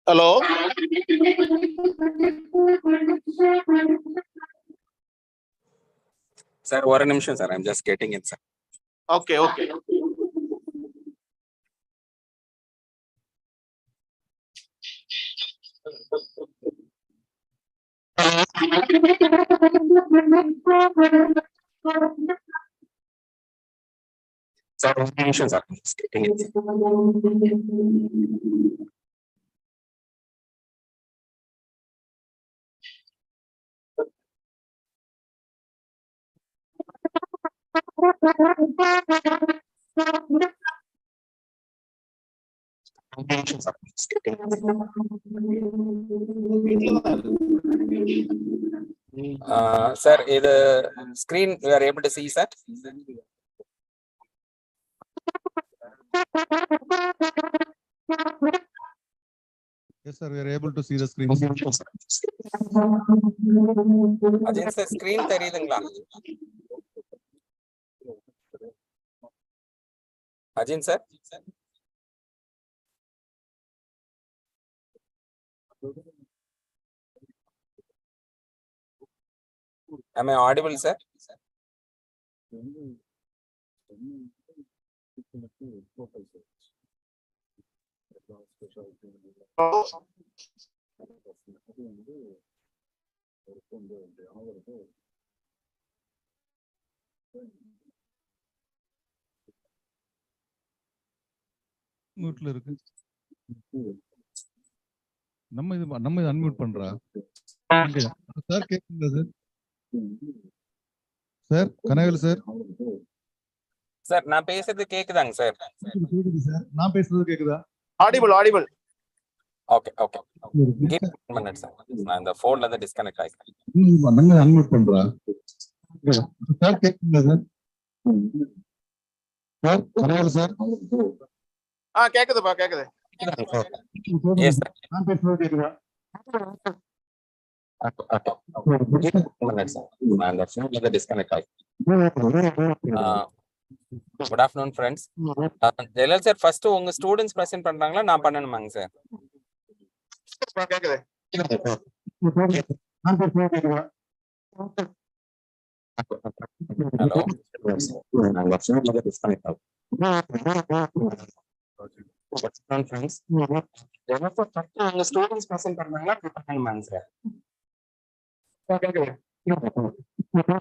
Hello. Sir, one minute, sir. I'm just getting it, sir. Okay. Sir, one minute, sir. I'm just getting it. One minute, sir. I'm just getting it. Sir, the screen you are able to see, sir? Yes, sir. We are able to see the screen. Ajin sir, screen தெரியுதுங்களா? Ajin sir? Am I audible, sir? மியூட்ல இருக்கு. நம்ம இது unmute பண்றா. Sir கேக்குதா sir? Sir Kanagavel sir. Sir நான் பேசுறது கேக்குதாங்க sir? கேக்குது சார். நான் பேசுறது கேக்குதா? Audible. Okay. Give 1 minute, sir. நான் இந்த போன்ல இருந்து டிஸ்கனெக்ட் ஆயிட்டேன். நம்ம அன்மியூட் பண்றா. சார் கேக்குதா சார்? Sir Kanagavel sir. கேக்குதுப்பா. Yes, sir. நான் பேசுறது கேக்குதா? Okay. Give 1 minute, sir. நான் இந்த போன்ல இருந்து டிஸ்கனெக்ட் ஆயிட்டேன். Good afternoon, friends. Jalal sir, first உங்க ஸ்டூடண்ட்ஸ் பிரசன்ட் பண்றாங்களா நான் பண்ணணுமாங்க சார்? கேக்குது. நான் பேசுறது கேக்குதா? ஹலோ. நாங்க போன்ல இருந்து டிஸ்கனெக்ட் ஆகும். Good afternoon, friends. Jalal sir, first உங்க ஸ்டூடண்ட்ஸ் பிரசன்ட் பண்றாங்களா நான் பண்ணணுமாங்க சார்? கேக்குது. நான் பேசுறது கேக்குதா?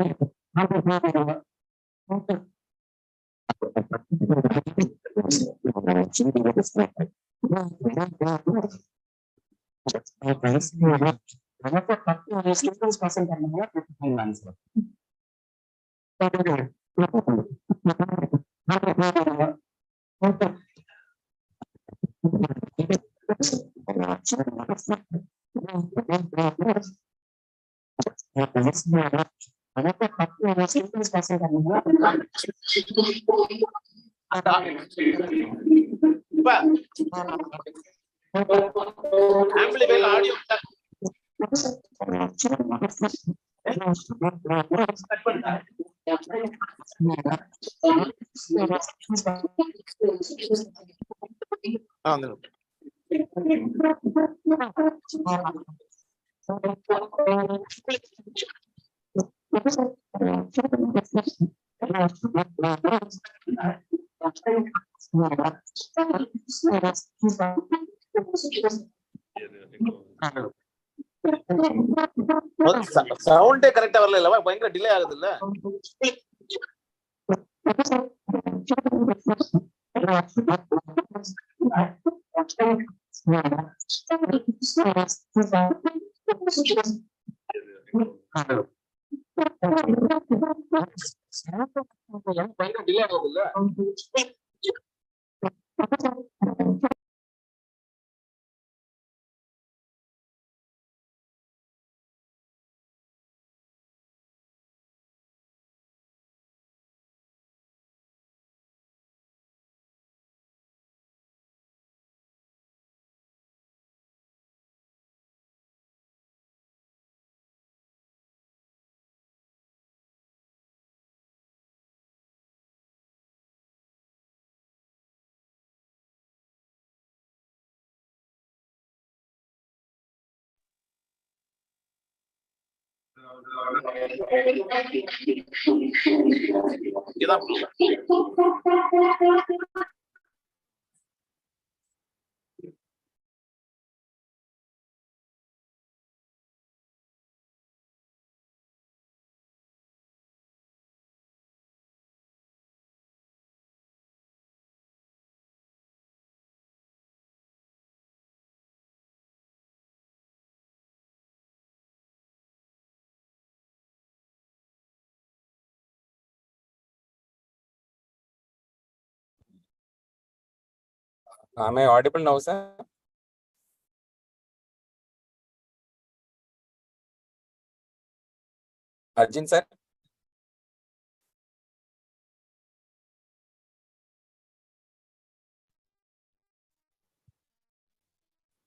Amplifier audio. சவுண்டே கரெக்டா வரல இல்லவா? பயங்கர டிலே ஆகுது இல்ல? பயங்கர டிலே ஆகுது இல்ல? இதான் Am I audible now, sir? Arjun, sir?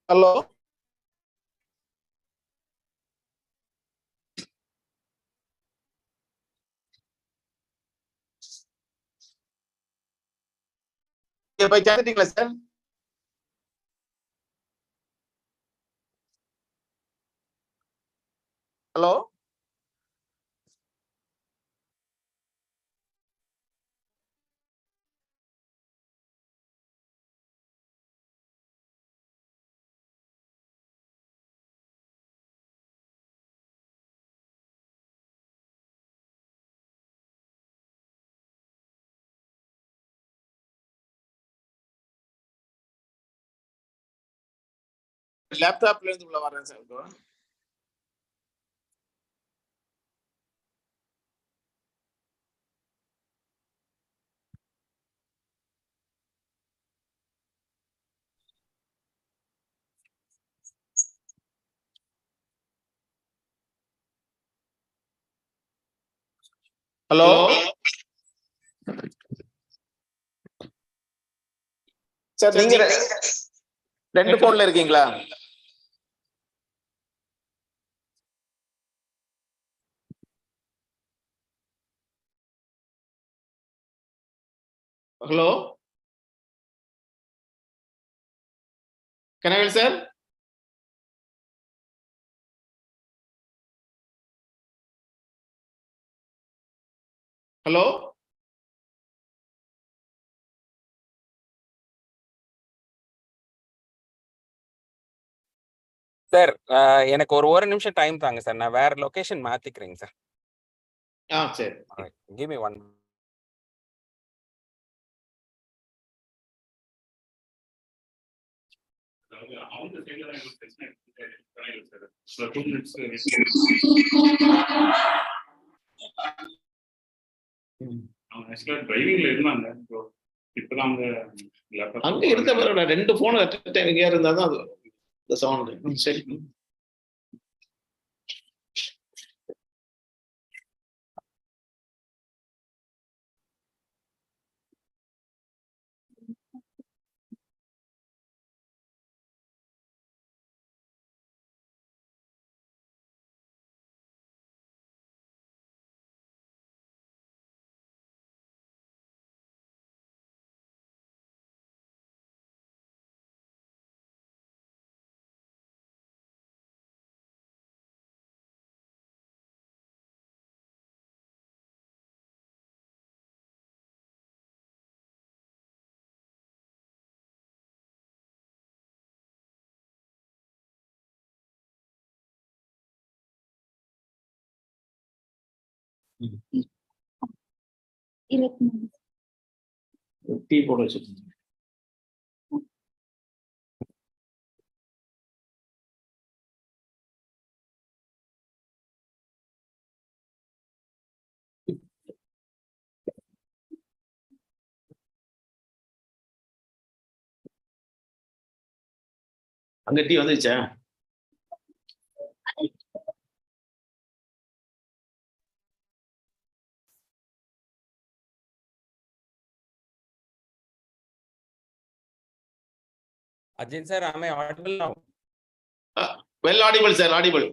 Hello போய் சேர்ந்துட்டீங்களா சார்? ஹலோ லேப்டாப்ல இருந்து உள்ள வரேன் சார். இப்போ ஹலோ சார், நீங்க ரெண்டு போன்ல இருக்கீங்களா? Hello Kanavel sir? Hello sir எனக்கு ஒரு நிமிஷம் டைம் தாங்க சார். நான் வேற லொகேஷன் மாத்திக்கிறேங்க சார். சரி. Give me one. டிரைவிங்ல இருந்தாங்க. இப்பதான் அங்க இருந்த பாருங்க, ரெண்டு போன் எங்கேயா இருந்தாதான் அது இந்த சவுண்ட். சரி டீ போட வச்சிருக்கீங்க. அங்க டீ வந்துச்சா? Arjun sir, am I audible now? Well audible sir, audible.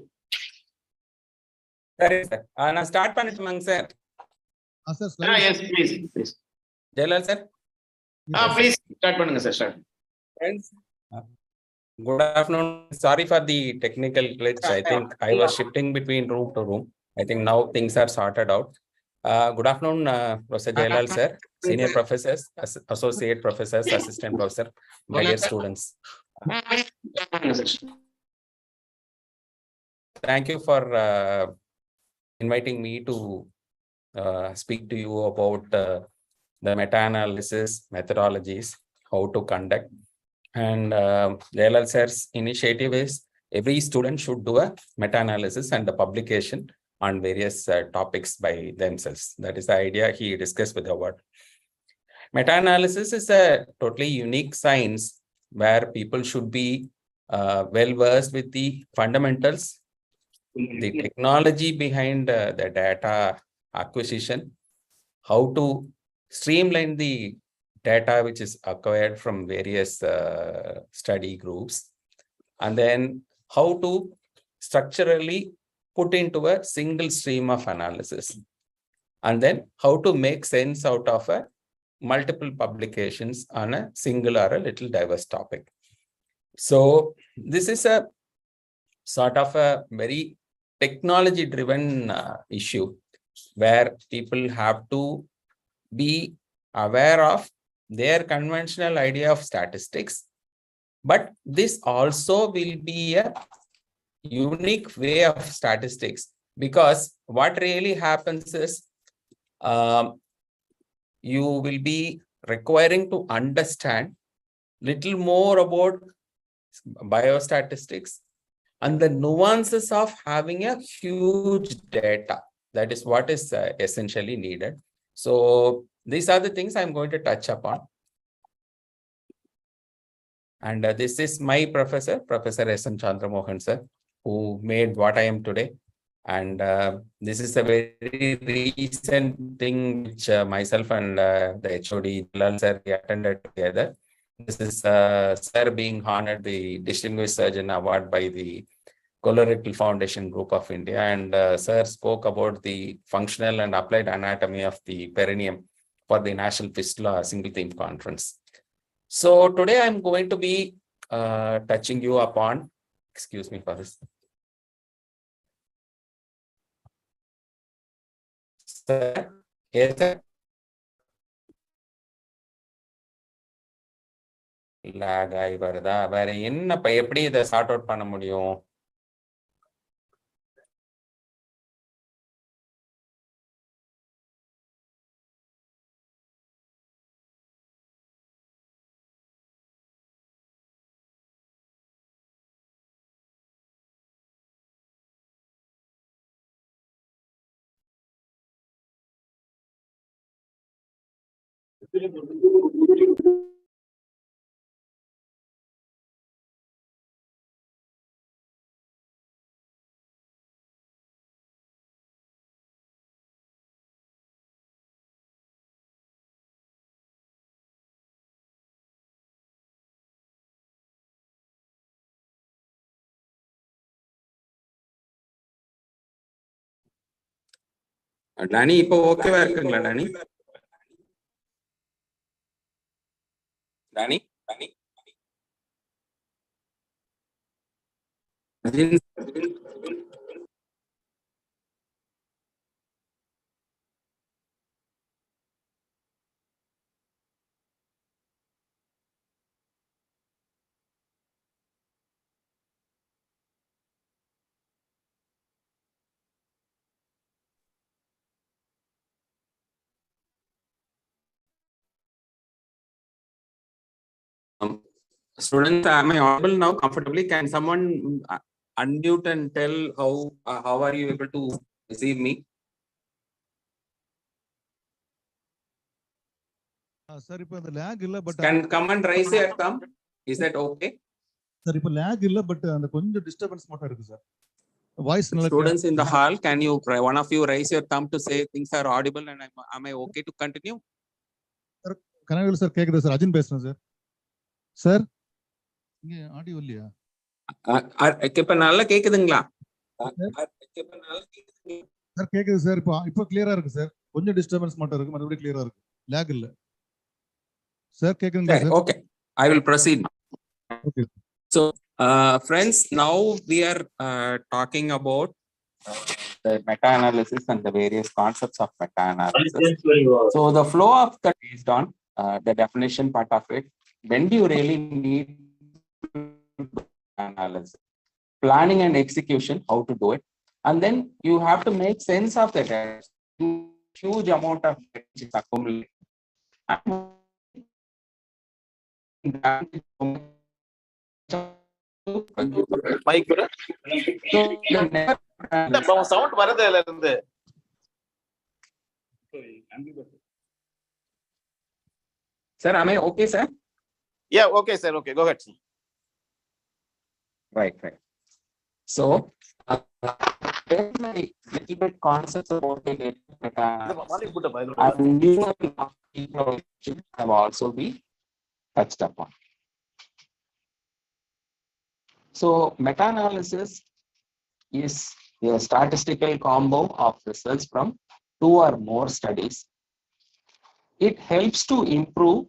சரி சார், நான் ஸ்டார்ட் பண்ணட்டுமாங்க sir? Yes please, please. Jayalal sir? Please start பண்ணுங்க sir. Start. Friends, good afternoon. Sorry for the technical glitch. I think I was shifting between room to room. I think now things are sorted out. Good afternoon, Professor Jailal sir, senior professors, associate professors, assistant professor, my dear students. Thank you for inviting me to speak to you about the meta-analysis methodologies, how to conduct. And Jailal sir's initiative is every student should do a meta-analysis and the publication on various topics by themselves. That is the idea he discussed with the word. Meta-analysis is a totally unique science where people should be well versed with the fundamentals, the technology behind the data acquisition, how to streamline the data which is acquired from various study groups, and then how to structurally put into a single stream of analysis, and then how to make sense out of a multiple publications on a single or a little diverse topic. So this is a sort of a very technology driven issue where people have to be aware of their conventional idea of statistics, but this also will be a unique way of statistics, because what really happens is you will be requiring to understand little more about biostatistics and the nuances of having a huge data. That is what is essentially needed. So these are the things I'm going to touch upon. And this is my professor, Professor S.N. Chandramohan sir, who made what I am today. And this is a very recent thing which myself and the HOD Jailal sir attended together. This is sir being honored the Distinguished Surgeon Award by the Colorectal Foundation Group of India, and sir spoke about the functional and applied anatomy of the perineum for the National Fistula Single Theme Conference. So today I'm going to be touching you upon, excuse me for this. Sir, yes, sir. lag ஆகி வருதா? வேற என்னப்பா, எப்படி இதை sort out பண்ண முடியும்? Danny, இப்போ ஓகேவா இருக்குங்களா Danny? Danny? Students, am I audible now comfortably? Can someone unmute and tell how are you able to receive me? Sir, இப்போ அந்த lag இல்ல, but Can come and raise your thumb. Is that okay? Sir, இப்போ lag இல்ல, but அந்த கொஞ்சம் disturbance மட்டும் இருக்கு sir. Voice Students in the hall, can you, one of you raise your thumb to say things are audible and am I okay to continue? Kanagavel sir கேக்குது sir. Arjun பேசுறேன் sir. Sir இங்க audio இல்லையா? இப்ப நல்லா கேக்குதுங்களா? Sir கேக்குது sir. இப்போ கிளியரா இருக்கு சார். கொஞ்சம் டிஸ்டர்பன்ஸ் மட்டும் இருக்கு, மறுபடியும் கிளியரா இருக்கு. lag இல்ல. சார் கேக்குதுங்களா sir? Okay, I will proceed. Okay. So friends, now we are talking about the meta-analysis and the various concepts of meta-analysis. So the flow of that based on the definition part of it. When do you really need analysis? Planning and execution, how to do it. And then you have to make sense of the data. Huge amount of data is accumulated. Mic கூட sound வரதே இல்ல இருந்து. Sir, am I okay, sir? Yeah, okay, sir. Okay, go ahead. Right. So, my little bit concepts about the data have also been touched upon. So, meta-analysis is a statistical combo of results from 2 or more studies. It helps to improve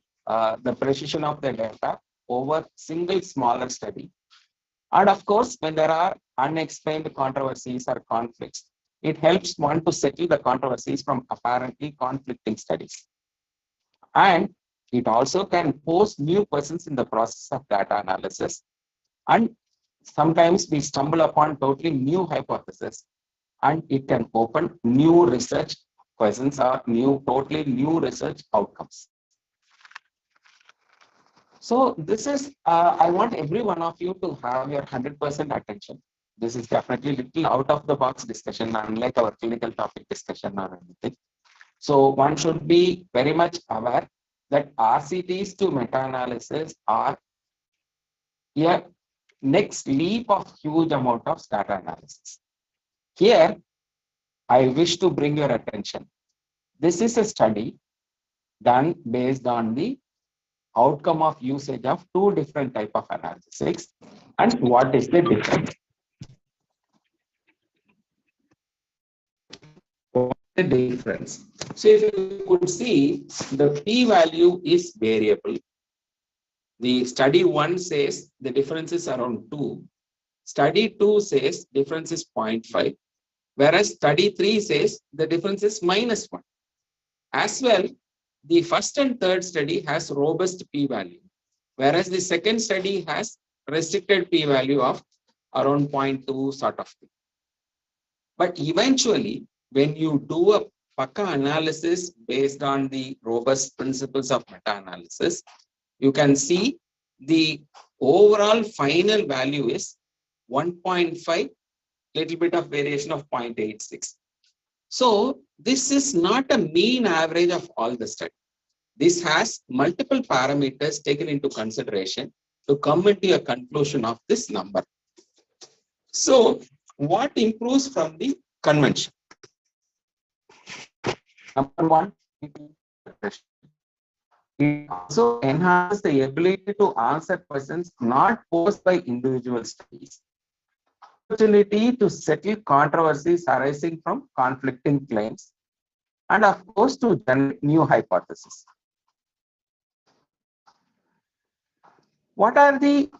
the precision of the data over single smaller study. And of course, when there are unexplained controversies or conflicts, it helps one to settle the controversies from apparently conflicting studies. And it also can pose new questions in the process of data analysis. And sometimes we stumble upon totally new hypotheses, and it can open new research questions or totally new research outcomes. So this is, I want every one of you to have your 100% attention. This is definitely little out of the box discussion, unlike our clinical topic discussion or anything. So one should be very much aware that RCTs to meta-analysis are a next leap of huge amount of data analysis. Here, I wish to bring your attention. This is a study done based on the outcome of usage of 2 different type of analysis. And what is the difference? The difference. So if you could see, the p-value is variable. The study 1 says the difference is around 2. Study 2 says difference is 0.5. Whereas study 3 says the difference is -1. As well, the first and third study has robust p-value, whereas the second study has restricted p-value of around 0.2 sort of thing. But eventually, when you do a Paka analysis based on the robust principles of meta-analysis, you can see the overall final value is 1.5, little bit of variation of 0.86. So this is not a mean average of all the study. This has multiple parameters taken into consideration to come into a conclusion of this number. So what improves from the convention? Number 1, it also enhances the ability to answer questions not posed by individual studies. Opportunity to settle controversies arising from conflicting claims, and of course to generate new hypotheses. What are the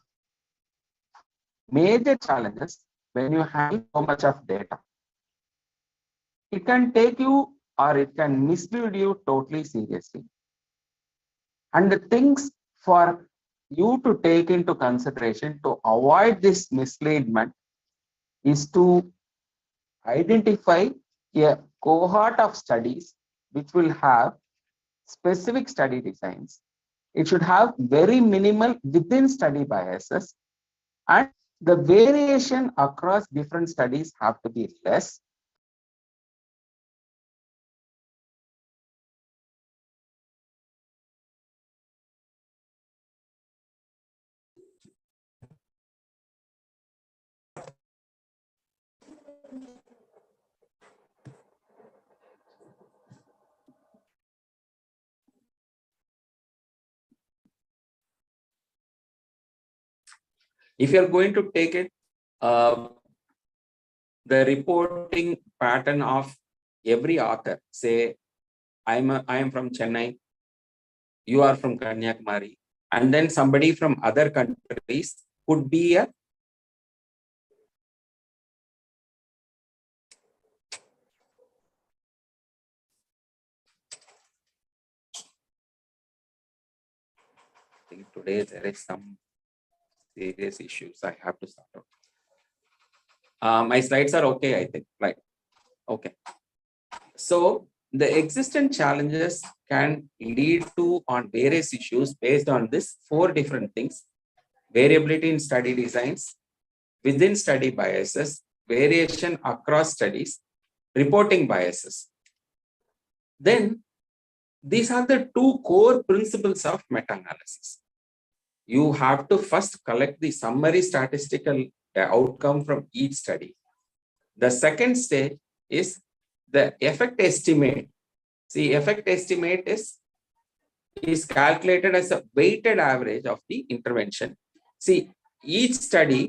major challenges when you have so much of data? It can take you or it can mislead you totally seriously. And the things for you to take into consideration to avoid this misleadment is to identify a cohort of studies which will have specific study designs. It should have very minimal within study biases, and the variation across different studies have to be less. If you are going to take it, the reporting pattern of every author, say I am from Chennai, you are from Kanyakumari, and then somebody from other countries could be a today there is some serious issues I have to sort out. My slides are okay, I think, right? Okay. So the existent challenges can lead to on various issues based on this 4 different things: variability in study designs, within study biases, variation across studies, reporting biases. Then these are the 2 core principles of meta-analysis. You have to first collect the summary statistical outcome from each study. The second stage is the effect estimate. See, effect estimate is calculated as a weighted average of the intervention. See, each study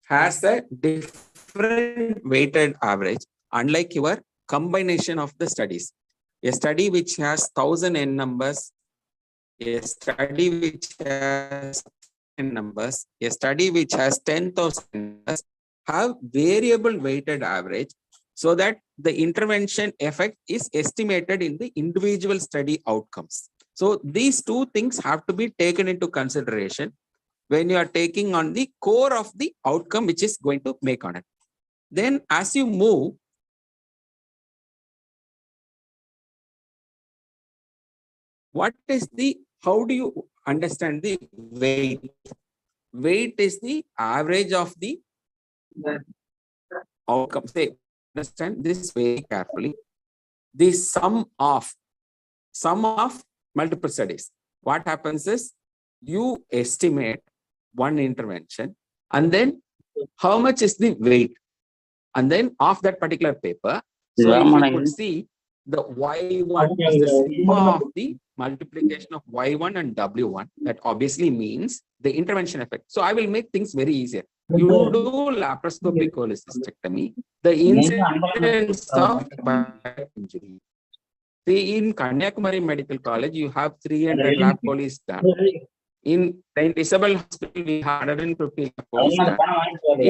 has a different weighted average, unlike your combination of the studies. A study which has 1000 n numbers, a study which has n numbers, a study which has 10,000 numbers have variable weighted average, so that the intervention effect is estimated in the individual study outcomes. So these 2 things have to be taken into consideration when you are taking on the core of the outcome which is going to make on it. Then as you move, how do you understand the weight? Weight is the average of the outcome. Say, understand this very carefully. The sum of multiple studies. What happens is you estimate one intervention, and then how much is the weight, and then of that particular paper. So if you could see, the Y1 is the sigma of the multiplication of Y1 and W1. That obviously means the intervention effect. So I will make things very easier. You do laparoscopic cholecystectomy, the incidence of injury. See, in Kanyakumari Medical College, you have 300 lap choles done. In St. Isabel Hospital, we have 150 lap choles done.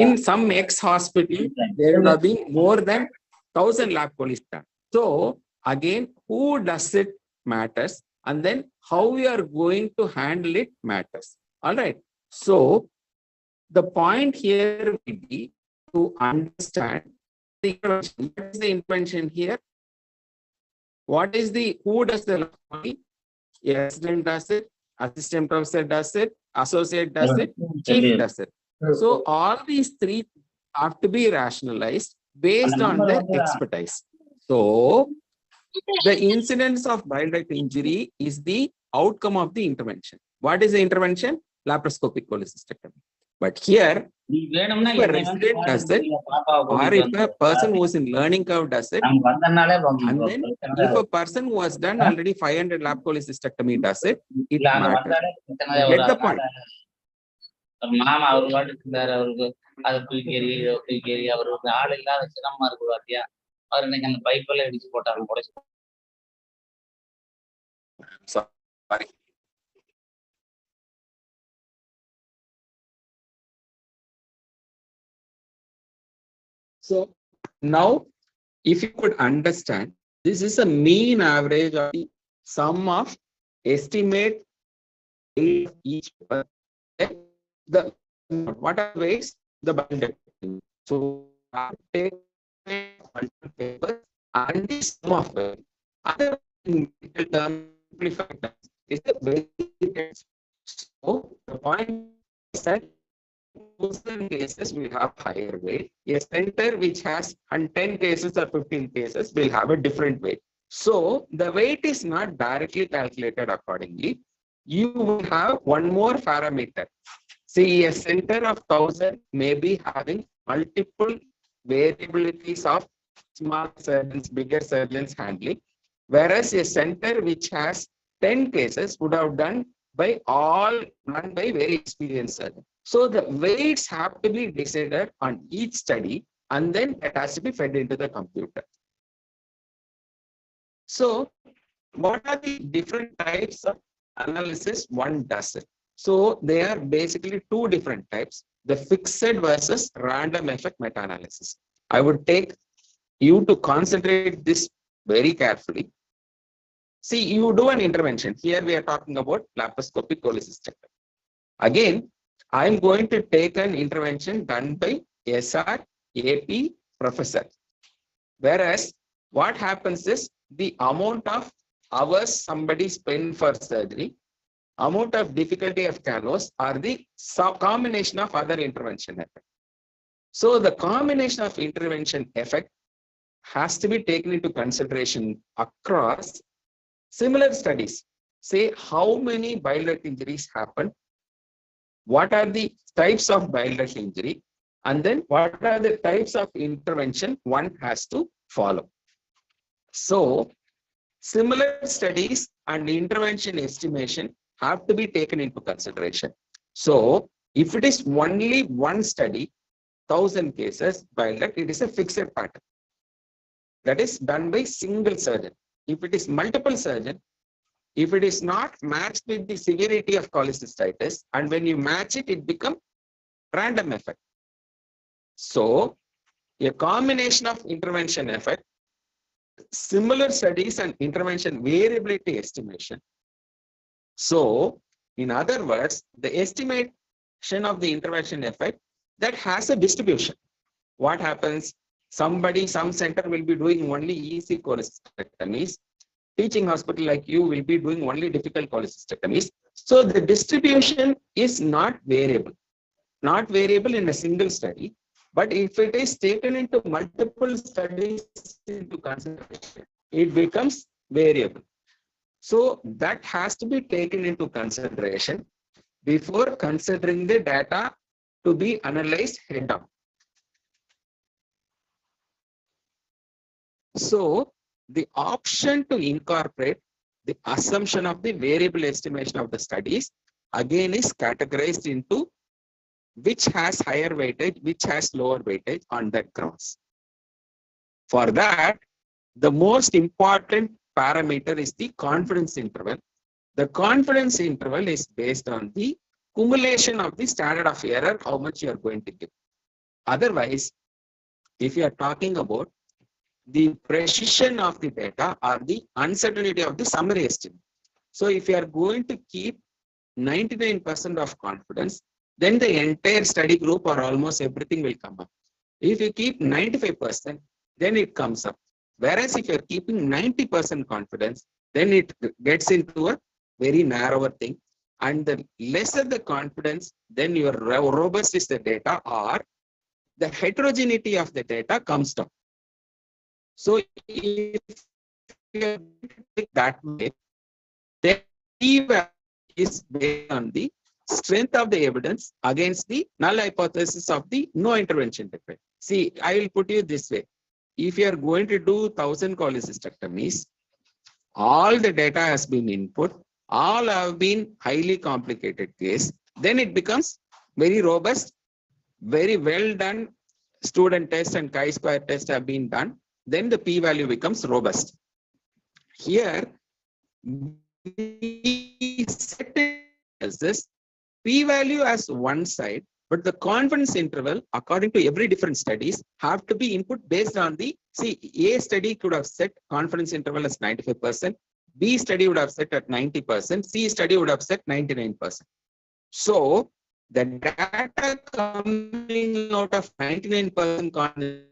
In some ex-hospital, there will have been more than 1000 lap choles done. So again, who does it matters, and then how we are going to handle it matters. All right. So the point here will be to understand the intervention. What is the intervention here? What is who does the laparoscopy? Assistant does it, assistant professor does it, associate does it, chief does it. So all these 3 have to be rationalized based on their expertise. So the incidence of bile duct injury is the outcome of the intervention. What is the intervention? Laparoscopic cholecystectomy. But here, if a resident does it, or if a person who is in learning curve does it, and then if a person who has done already 500 lap cholecystectomy does it, it matters. Get the point? மாமா அவர் பாட்டுக்கு இருந்தாரு, அவருக்கு அதை தூக்கி எறி அவருக்கு ஆள் இல்லாத சிரமமா இருக்கு பாத்தியா, அவர் இன்னைக்கு அந்த பைப்பெல்லாம் இடிச்சு போட்டாங்க, உடைச்சு. Sorry. So now, if you could understand, this is a mean average of the sum of estimate each paper. What are weights? The bile duct. So I take multiple papers and the sum of it. Other term is the weight. So the point is that in cases we have higher weight. A center which has 10 cases or 15 cases will have a different weight. So the weight is not directly calculated accordingly. You will have one more parameter. See, a center of 1000 may be having multiple variabilities of small surgeons, bigger surgeons handling, whereas a center which has 10 cases would have done by very experienced surgeons. So the weights have to be decided on each study, and then it has to be fed into the computer. So what are the different types of analysis one does it? So they are basically 2 different types: the fixed versus random effect meta-analysis. I would take you to concentrate this very carefully. See, you do an intervention. Here we are talking about laparoscopic cholecystectomy. Again, I'm going to take an intervention done by SR, AP, professor. Whereas what happens is the amount of hours somebody spend for surgery, amount of difficulty of CANOS are the combination of other intervention effect. So the combination of intervention effect has to be taken into consideration across similar studies. Say how many bile duct injuries happen, what are the types of bile duct injury, and then what are the types of intervention one has to follow. So similar studies and intervention estimation have to be taken into consideration. So if it is only one study, 1,000 cases bile duct, it is a fixed pattern that is done by single surgeon. If it is multiple surgeon, if it is not matched with the severity of cholecystitis, and when you match it, it becomes random effect. So a combination of intervention effect, similar studies and intervention variability estimation. So in other words, the estimation of the intervention effect that has a distribution. What happens? Some center will be doing only easy cholecystectomies. Teaching hospital like you will be doing only difficult cholecystectomies. So the distribution is not variable in a single study. But if it is taken into multiple studies into consideration, it becomes variable. So that has to be taken into consideration before considering the data to be analyzed head-on. So the option to incorporate the assumption of the variable estimation of the studies again is categorized into which has higher weightage, which has lower weightage on that grounds. For that, the most important parameter is the confidence interval. The confidence interval is based on the cumulation of the standard of error, how much you are going to give. Otherwise, if you are talking about the precision of the data or the uncertainty of the summary estimate. So if you are going to keep 99% of confidence, then the entire study group or almost everything will come up. If you keep 95%, then it comes up. Whereas if you are keeping 90% confidence, then it gets into a very narrower thing. And the lesser the confidence, then your robust is the data or the heterogeneity of the data comes down. So if you take that way, then p-value is based on the strength of the evidence against the null hypothesis of the no intervention defect. See, I will put you this way. If you are going to do 1,000 cholecystectomies, all the data has been input, all have been highly complicated case, then it becomes very robust, very well done. Student test and chi-square test have been done. Then the p-value becomes robust. Here, we set it as this p-value as one side, but the confidence interval, according to every different studies, have to be input based on the, see, A study could have set confidence interval as 95%, B study would have set at 90%, C study would have set 99%. So, the data coming out of 99% confidence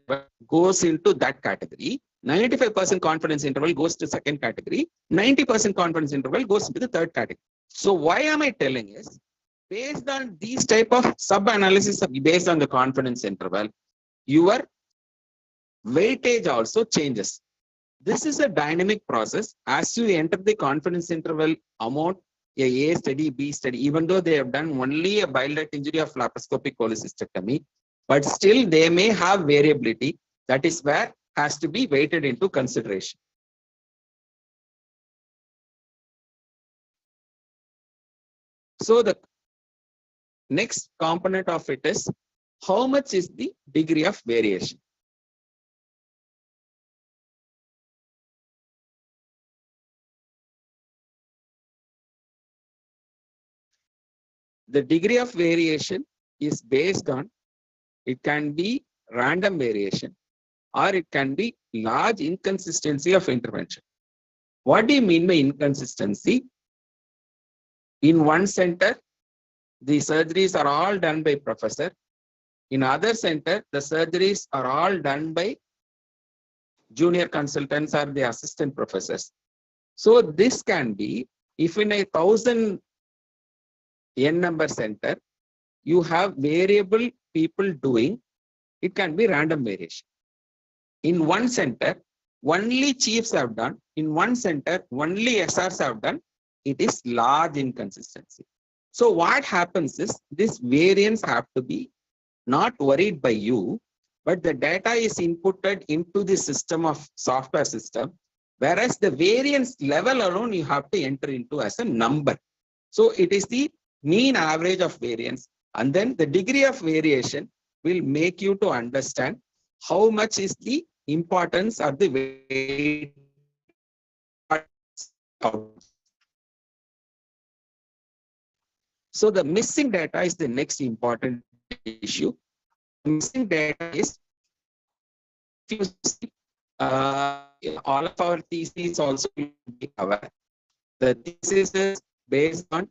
goes into that category. 95% confidence interval goes to second category. 90% confidence interval goes to the third category. So why am I telling is, based on these type of sub-analysis based on the confidence interval, your weightage also changes. This is a dynamic process. As you enter the confidence interval amount, A study, B study, even though they have done only a bile duct injury of laparoscopic cholecystectomy, but still they may have variability. That is where has to be weighted into consideration. So the next component of it is how much is the degree of variation. The degree of variation is based on, it can be random variation or it can be large inconsistency of intervention. What do you mean by inconsistency? In one center, the surgeries are all done by professor. In other center, the surgeries are all done by junior consultants or the assistant professors. So this can be, if in a 1,000 n number center, you have variable people doing, it can be random variation. In one center, only chiefs have done. In one center, only SRs have done. It is large inconsistency. So what happens is, this variance have to be not worried by you, but the data is inputted into the system of software system, whereas the variance level alone you have to enter into as a number. So it is the mean average of variance, and then the degree of variation will make you to understand how much is the importance of the weight. So the missing data is the next important issue. Missing data is, if you see, all of our theses also will be aware. The thesis is based on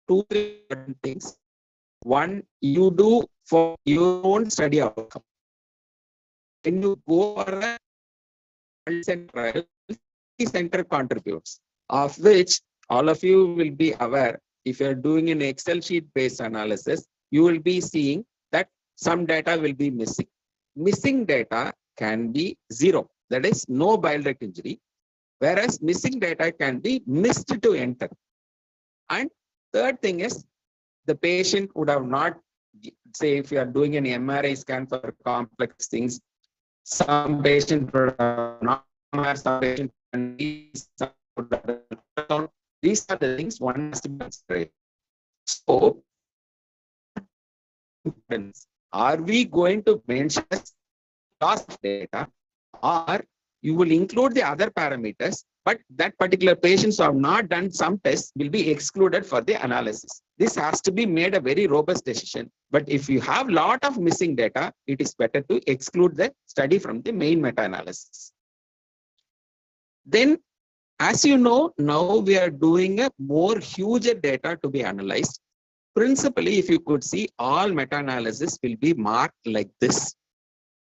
2 different things. One, you do for your own study outcome. When you go for a trial, the center contributes, of which all of you will be aware. If you are doing an Excel sheet based analysis, you will be seeing that some data will be missing. Missing data can be 0, that is no bile duct injury, whereas missing data can be missed to enter. And third thing is, the patient would have not, say if you are doing an MRI scan for complex things, some patient would have not, some patient would have. These are the things one has to consider. So, are we going to mention loss of data, or you will include the other parameters, but that particular patients who have not done some tests will be excluded for the analysis? This has to be made a very robust decision. But if you have a lot of missing data, it is better to exclude the study from the main meta-analysis. Then, as you know, now we are doing a more huger data to be analyzed. Principally, if you could see, all meta-analysis will be marked like this.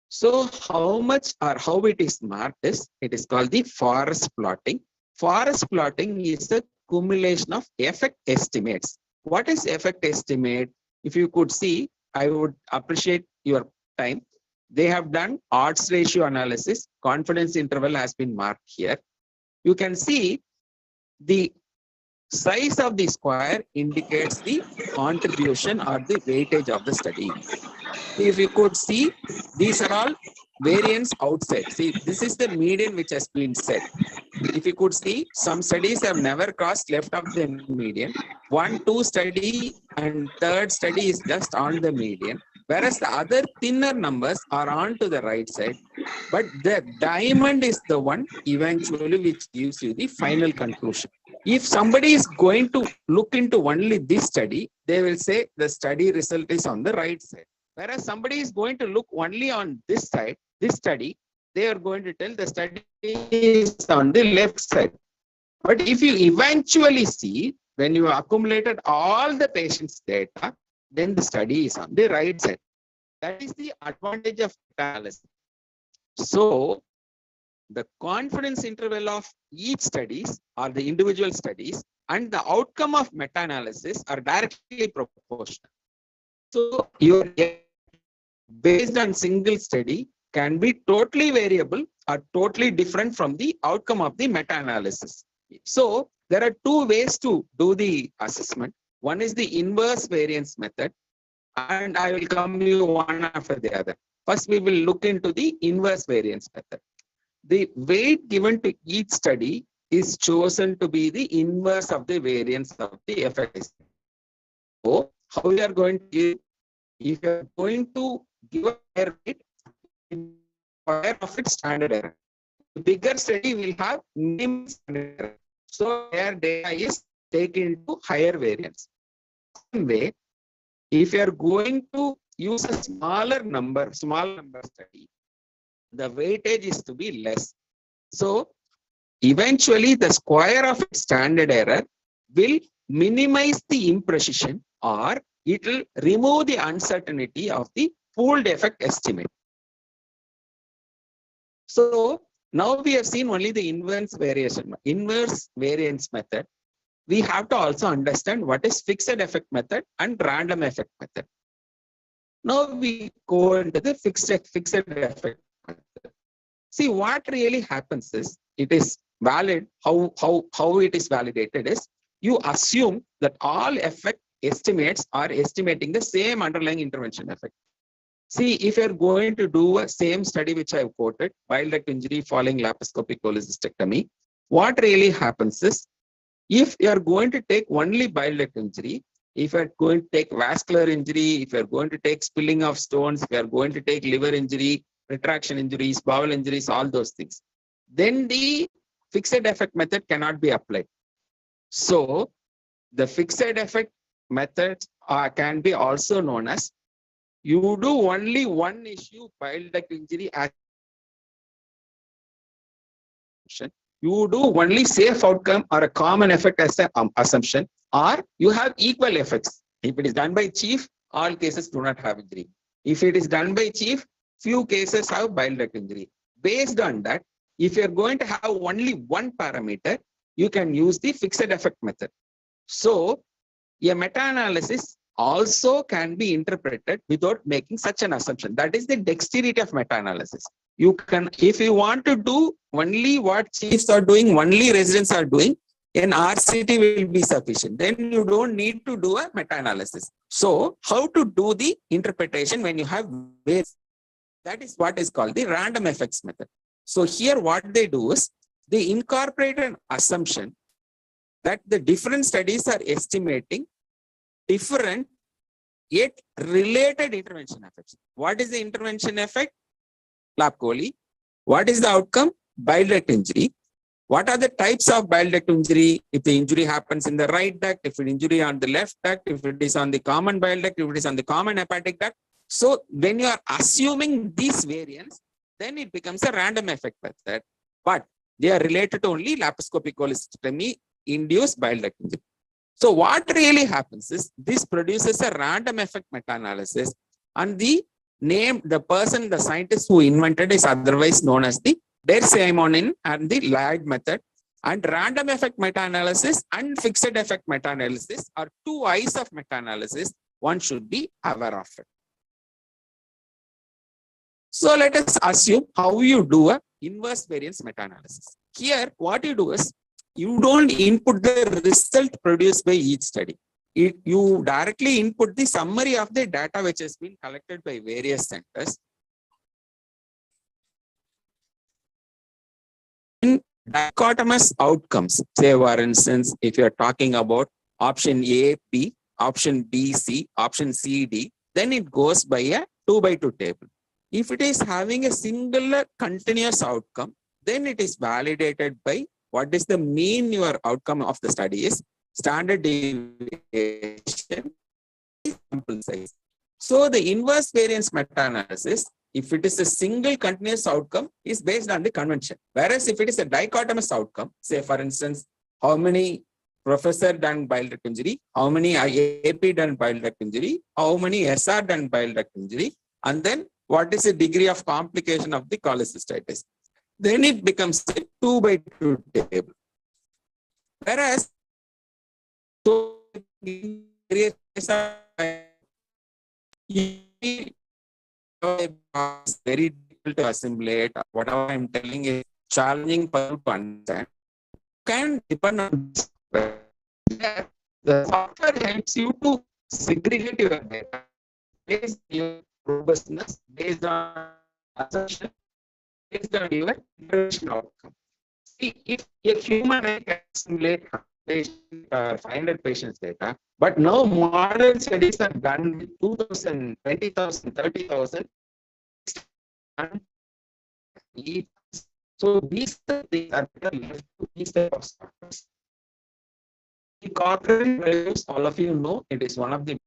So how much or how it is marked is, it is called the forest plotting. Forest plotting is a cumulation of effect estimates. What is effect estimate? If you could see, I would appreciate your time. They have done odds ratio analysis. Confidence interval has been marked here. You can see the size of the square indicates the contribution or the weightage of the study. If you could see, these are all variance outside. See, this is the median which has been set. If you could see, some studies have never crossed left of the median. 1, 2 study and third study is just on the median, whereas the other thinner numbers are on to the right side. But the diamond is the one eventually which gives you the final conclusion. If somebody is going to look into only this study, they will say the study result is on the right side. Whereas somebody is going to look only on this side, this study, they are going to tell the study is on the left side. But if you eventually see, when you accumulated all the patients' data, then the study is on the right side. That is the advantage of analysis. So, the confidence interval of each studies or the individual studies and the outcome of meta-analysis are directly proportional. So, your based on single study can be totally variable or totally different from the outcome of the meta-analysis. So, there are 2 ways to do the assessment. One is the inverse variance method, and I will come to you one after the other. First, we will look into the inverse variance method. The weight given to each study is chosen to be the inverse of the variance of the effect. So, how we are going to give, if you are going to give a higher weight, square of its standard error. The bigger study will have minimum standard error. So, their data is taken to higher variance. Same way, if you are going to use a small number study, the weightage is to be less. So, eventually the square of its standard error will minimize the imprecision or it will remove the uncertainty of the pooled effect estimate. So now we have seen only the inverse variance method. We have to also understand what is fixed effect method and random effect method. Now we go into the fixed effect method. See, what really happens is, it is valid, how it is validated is, you assume that all effect estimates are estimating the same underlying intervention effect. See, if you're going to do a same study which I've quoted, bile duct injury following laparoscopic cholecystectomy, what really happens is, if you're going to take only bile duct injury, if you're going to take vascular injury, if you're going to take spilling of stones, if you're going to take liver injury, retraction injuries, bowel injuries, all those things, then the fixed effect method cannot be applied. So the fixed effect method can be also known as, you do only one issue bile duct injury assumption, you do only safe outcome or a common effect as an assumption, or you have equal effects. If it is done by chief, all cases do not have injury. If it is done by chief, few cases have bile duct injury. Based on that, if you're going to have only one parameter, you can use the fixed effect method. So a meta-analysis also can be interpreted without making such an assumption. That is the dexterity of meta-analysis. You can, if you want to do only what chiefs are doing, only residents are doing, an RCT will be sufficient. Then you don't need to do a meta-analysis. So how to do the interpretation when you have variance? That is what is called the random effects method. So here what they do is, they incorporate an assumption that the different studies are estimating different yet related intervention effects. What is the intervention effect? Lap chole. What is the outcome? Bile duct injury. What are the types of bile duct injury? If the injury happens in the right duct, if it injury on the left duct, if it is on the common bile duct, if it is on the common hepatic duct. So when you are assuming these variants, then it becomes a random effect method. But they are related to only laparoscopic cholecystectomy induced bile duct injury. So what really happens is, this produces a random effect meta-analysis, and the person, the scientist who invented, is otherwise known as the Der-Simonin and the Laird method. And random effect meta-analysis and fixed effect meta-analysis are two eyes of meta-analysis. One should be aware of it. So let us assume how you do a inverse variance meta-analysis. Here, what you do is, you don't input the result produced by each study. You directly input the summary of the data which has been collected by various centers. In dichotomous outcomes, say for instance, if you are talking about option A, B, option B, C, option C, D, then it goes by a 2x2 table. If it is having a singular continuous outcome, then it is validated by what is the mean your outcome of the study is, standard deviation, sample size. So the inverse variance meta-analysis, if it is a single continuous outcome, is based on the convention. Whereas if it is a dichotomous outcome, say for instance, how many professor done bile duct injury, how many IAP done bile duct injury, how many SR done bile duct injury, and then what is the degree of complication of the cholecystitis. Then it becomes a 2x2 table. Whereas, so it's very difficult to assimilate. Whatever I'm telling is challenging for you to understand. Can depend on the software helps you to segregate your data based on your robustness, based on assumption, based on your intervention outcome. See, if a human can assimilate 500 patients data, but now modern studies are done with 2,000, 20,000, 30,000. So these things are left to these type of softwares. The corporate values, all of you know, it is one of the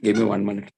Give me 1 minute.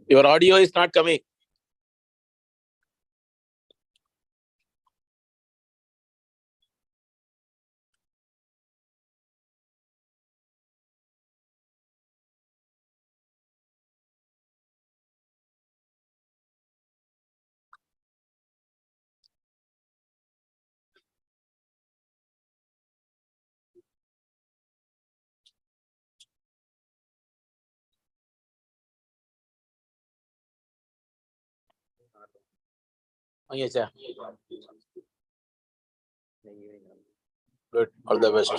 Your audio is not coming. Yes, sir. Good. All the best.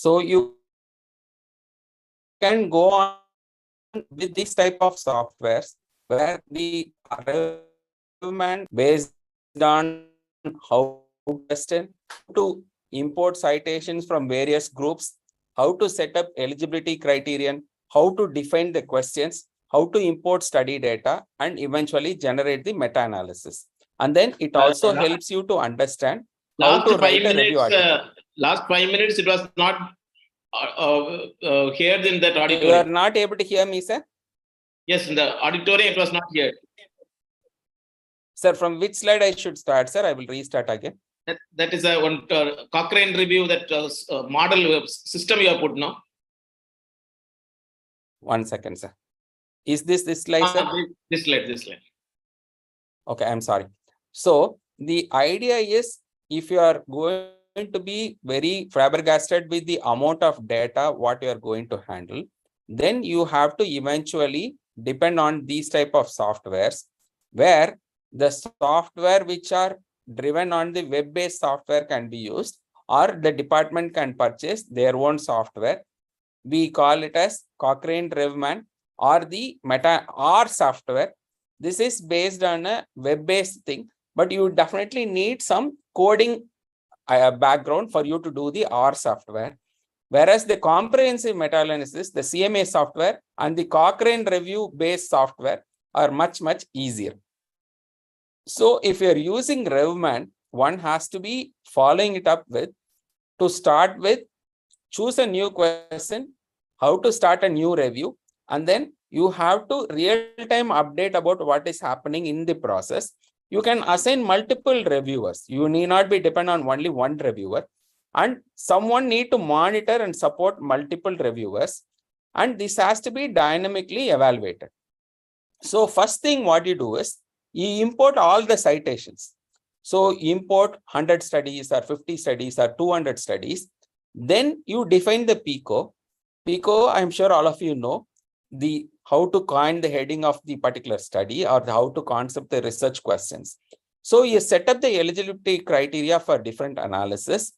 So you can go on with this type of softwares where the argument based on how to question, to import citations from various groups, how to set up eligibility criterion, how to define the questions, how to import study data, and eventually generate the meta-analysis. And then it also helps you to understand how Last to 5 write a review minutes, article. last 5 minutes, it was not heard in that You are auditorium. not able to hear me, sir? Yes, in the auditorium, it was not heard. Sir, from which slide I should start, sir? I will restart again. That is a one Cochrane review, that model system you have put now. 1 second, sir. Is this slide, sir? This slide. Okay, I'm sorry. So the idea is, if you are going to be very flabbergasted with the amount of data what you are going to handle, then you have to eventually depend on these type of softwares, where the software which are driven on the web-based software can be used, or the department can purchase their own software. We call it as Cochrane Revman, or the Meta or software. This is based on a web-based thing, but you definitely need some coding background for you to do the R software. Whereas the comprehensive meta-analysis, the CMA software and the Cochrane review-based software are much, much easier. So if you're using RevMan, one has to be following it up with, to start with, choose a new question, how to start a new review, and then you have to real-time update about what is happening in the process. You can assign multiple reviewers. You need not be dependent on only one reviewer. And someone need to monitor and support multiple reviewers. And this has to be dynamically evaluated. So first thing what you do is, you import all the citations. So import 100 studies or 50 studies or 200 studies. Then you define the PICO. PICO, I'm sure all of you know, the how to coin the heading of the particular study or how to concept the research questions. So you set up the eligibility criteria for different analysis.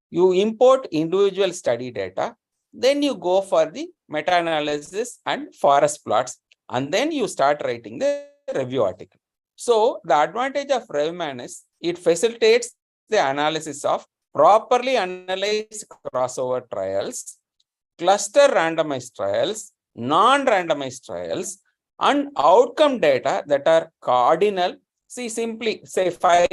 You import individual study data. Then you go for the meta-analysis and forest plots. And then you start writing the review article. So the advantage of RevMan is it facilitates the analysis of properly analyzed crossover trials, cluster randomized trials, non-randomized trials, and outcome data that are cardinal. See, simply say 5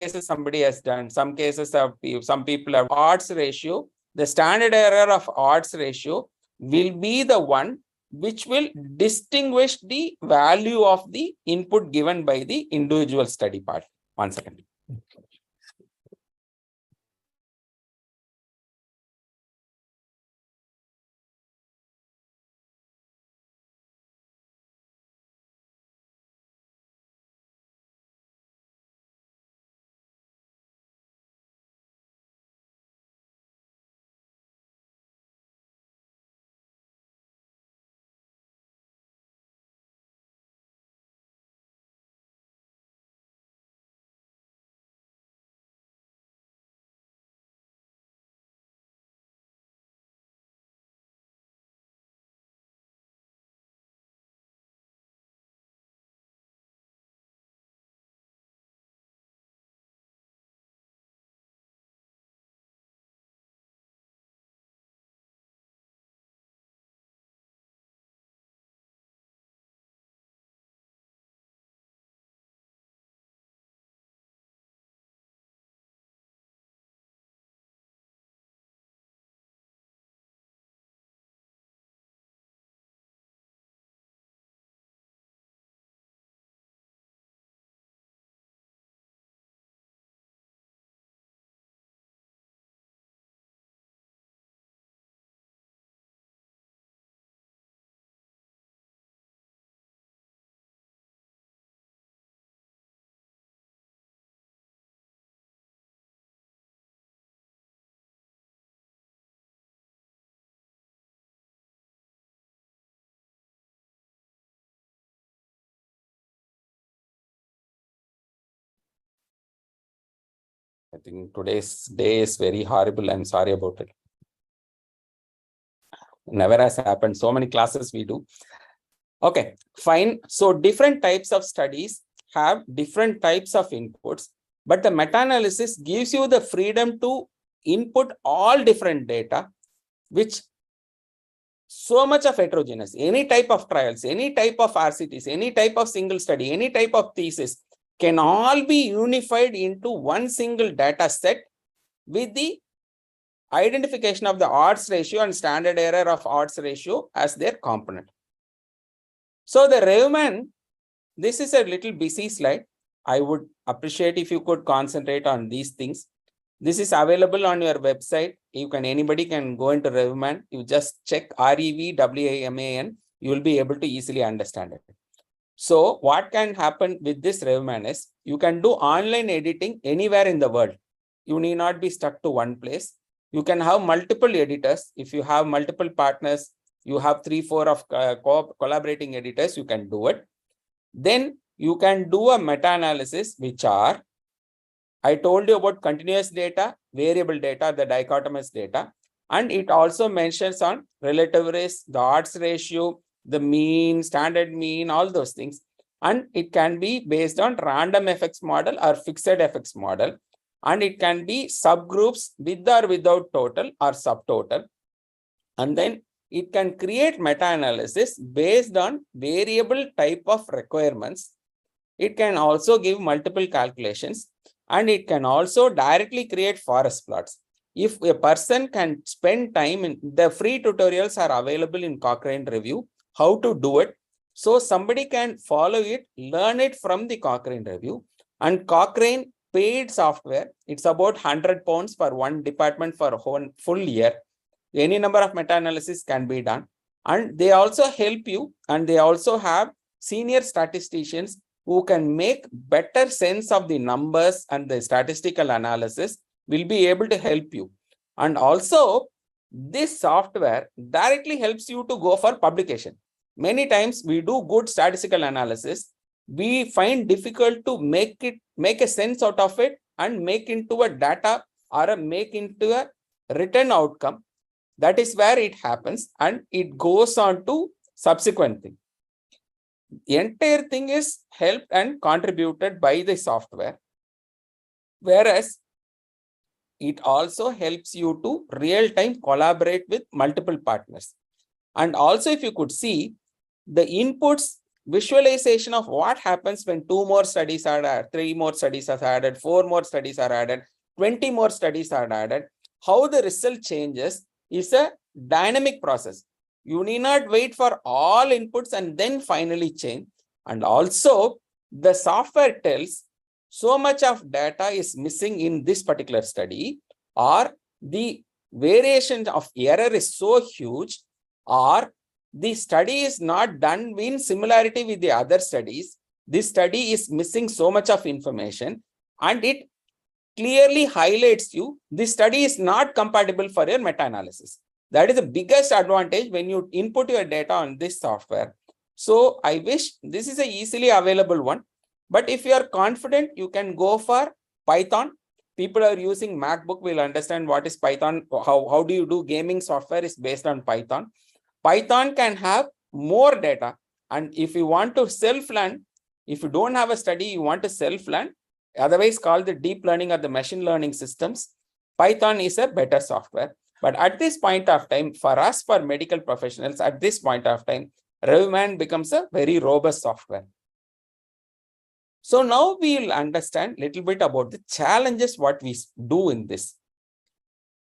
cases somebody has done, some cases have, some people have odds ratio. The standard error of odds ratio will be the one which will distinguish the value of the input given by the individual study part. 1 second. I think today's day is very horrible. I'm sorry about it. Never has happened. So many classes we do. Okay, fine. So different types of studies have different types of inputs, but the meta-analysis gives you the freedom to input all different data, which so much of heterogeneous, any type of trials, any type of RCTs, any type of single study, any type of thesis can all be unified into one single data set with the identification of the odds ratio and standard error of odds ratio as their component. So the RevMan, this is a little busy slide. I would appreciate if you could concentrate on these things. This is available on your website. Anybody can go into RevMan. You just check REVWAMAN. You will be able to easily understand it. So what can happen with this RevMan is you can do online editing anywhere in the world. You need not be stuck to one place. You can have multiple editors. If you have multiple partners, you have 3-4 of collaborating editors, you can do it. Then you can do a meta-analysis, which are, I told you about continuous data, variable data, the dichotomous data, and it also mentions on relative risk, the odds ratio, the mean, standard mean, all those things. And it can be based on random effects model or fixed effects model. And it can be subgroups with or without total or subtotal. And then it can create meta-analysis based on variable type of requirements. It can also give multiple calculations, and it can also directly create forest plots. If a person can spend time in the free tutorials are available in Cochrane Review, how to do it. So somebody can follow it, learn it from the Cochrane Review. And Cochrane paid software, it's about £100 for one department for a full year. Any number of meta-analysis can be done. And they also help you, and they also have senior statisticians who can make better sense of the numbers and the statistical analysis will be able to help you. And also, this software directly helps you to go for publication. Many times we do good statistical analysis, we find difficult to make a sense out of it and make into a data or make into a written outcome. That is where it happens, and it goes on to subsequent thing. The entire thing is helped and contributed by the software, whereas it also helps you to real-time collaborate with multiple partners. And also, if you could see the inputs, visualization of what happens when 2 more studies are added, 3 more studies are added, 4 more studies are added, 20 more studies are added, how the result changes is a dynamic process. You need not wait for all inputs and then finally change. And also, the software tells so much of data is missing in this particular study, or the variation of error is so huge, or the study is not done in similarity with the other studies. This study is missing so much of information, and it clearly highlights you this study is not compatible for your meta-analysis. That is the biggest advantage when you input your data on this software. So I wish this is a easily available one, but if you are confident, you can go for Python. People are using MacBook will understand what is Python. How do you do gaming software is based on Python. Python can have more data. And if you want to self-learn, if you don't have a study, you want to self-learn, otherwise called the deep learning or the machine learning systems, Python is a better software. But at this point of time, for us, for medical professionals, at this point of time, RevMan becomes a very robust software. So now we will understand a little bit about the challenges what we do in this.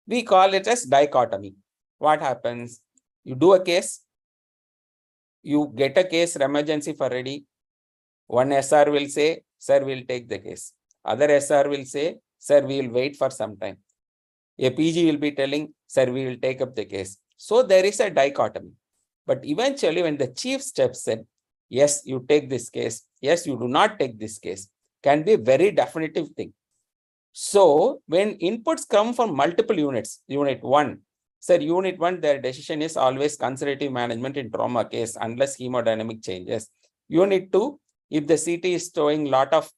We call it as dichotomy. What happens? You do a case, you get a case emergency for ready. One SR will say, sir, we'll take the case. Other SR will say, sir, we will wait for some time. A PG will be telling, sir, we will take up the case. So there is a dichotomy. But eventually when the chief steps in, yes, you take this case. Yes, you do not take this case. Can be a very definitive thing. So when inputs come from multiple units, unit 1, sir, unit 1, their decision is always conservative management in trauma case unless hemodynamic changes. Unit 2, if the CT is showing lot of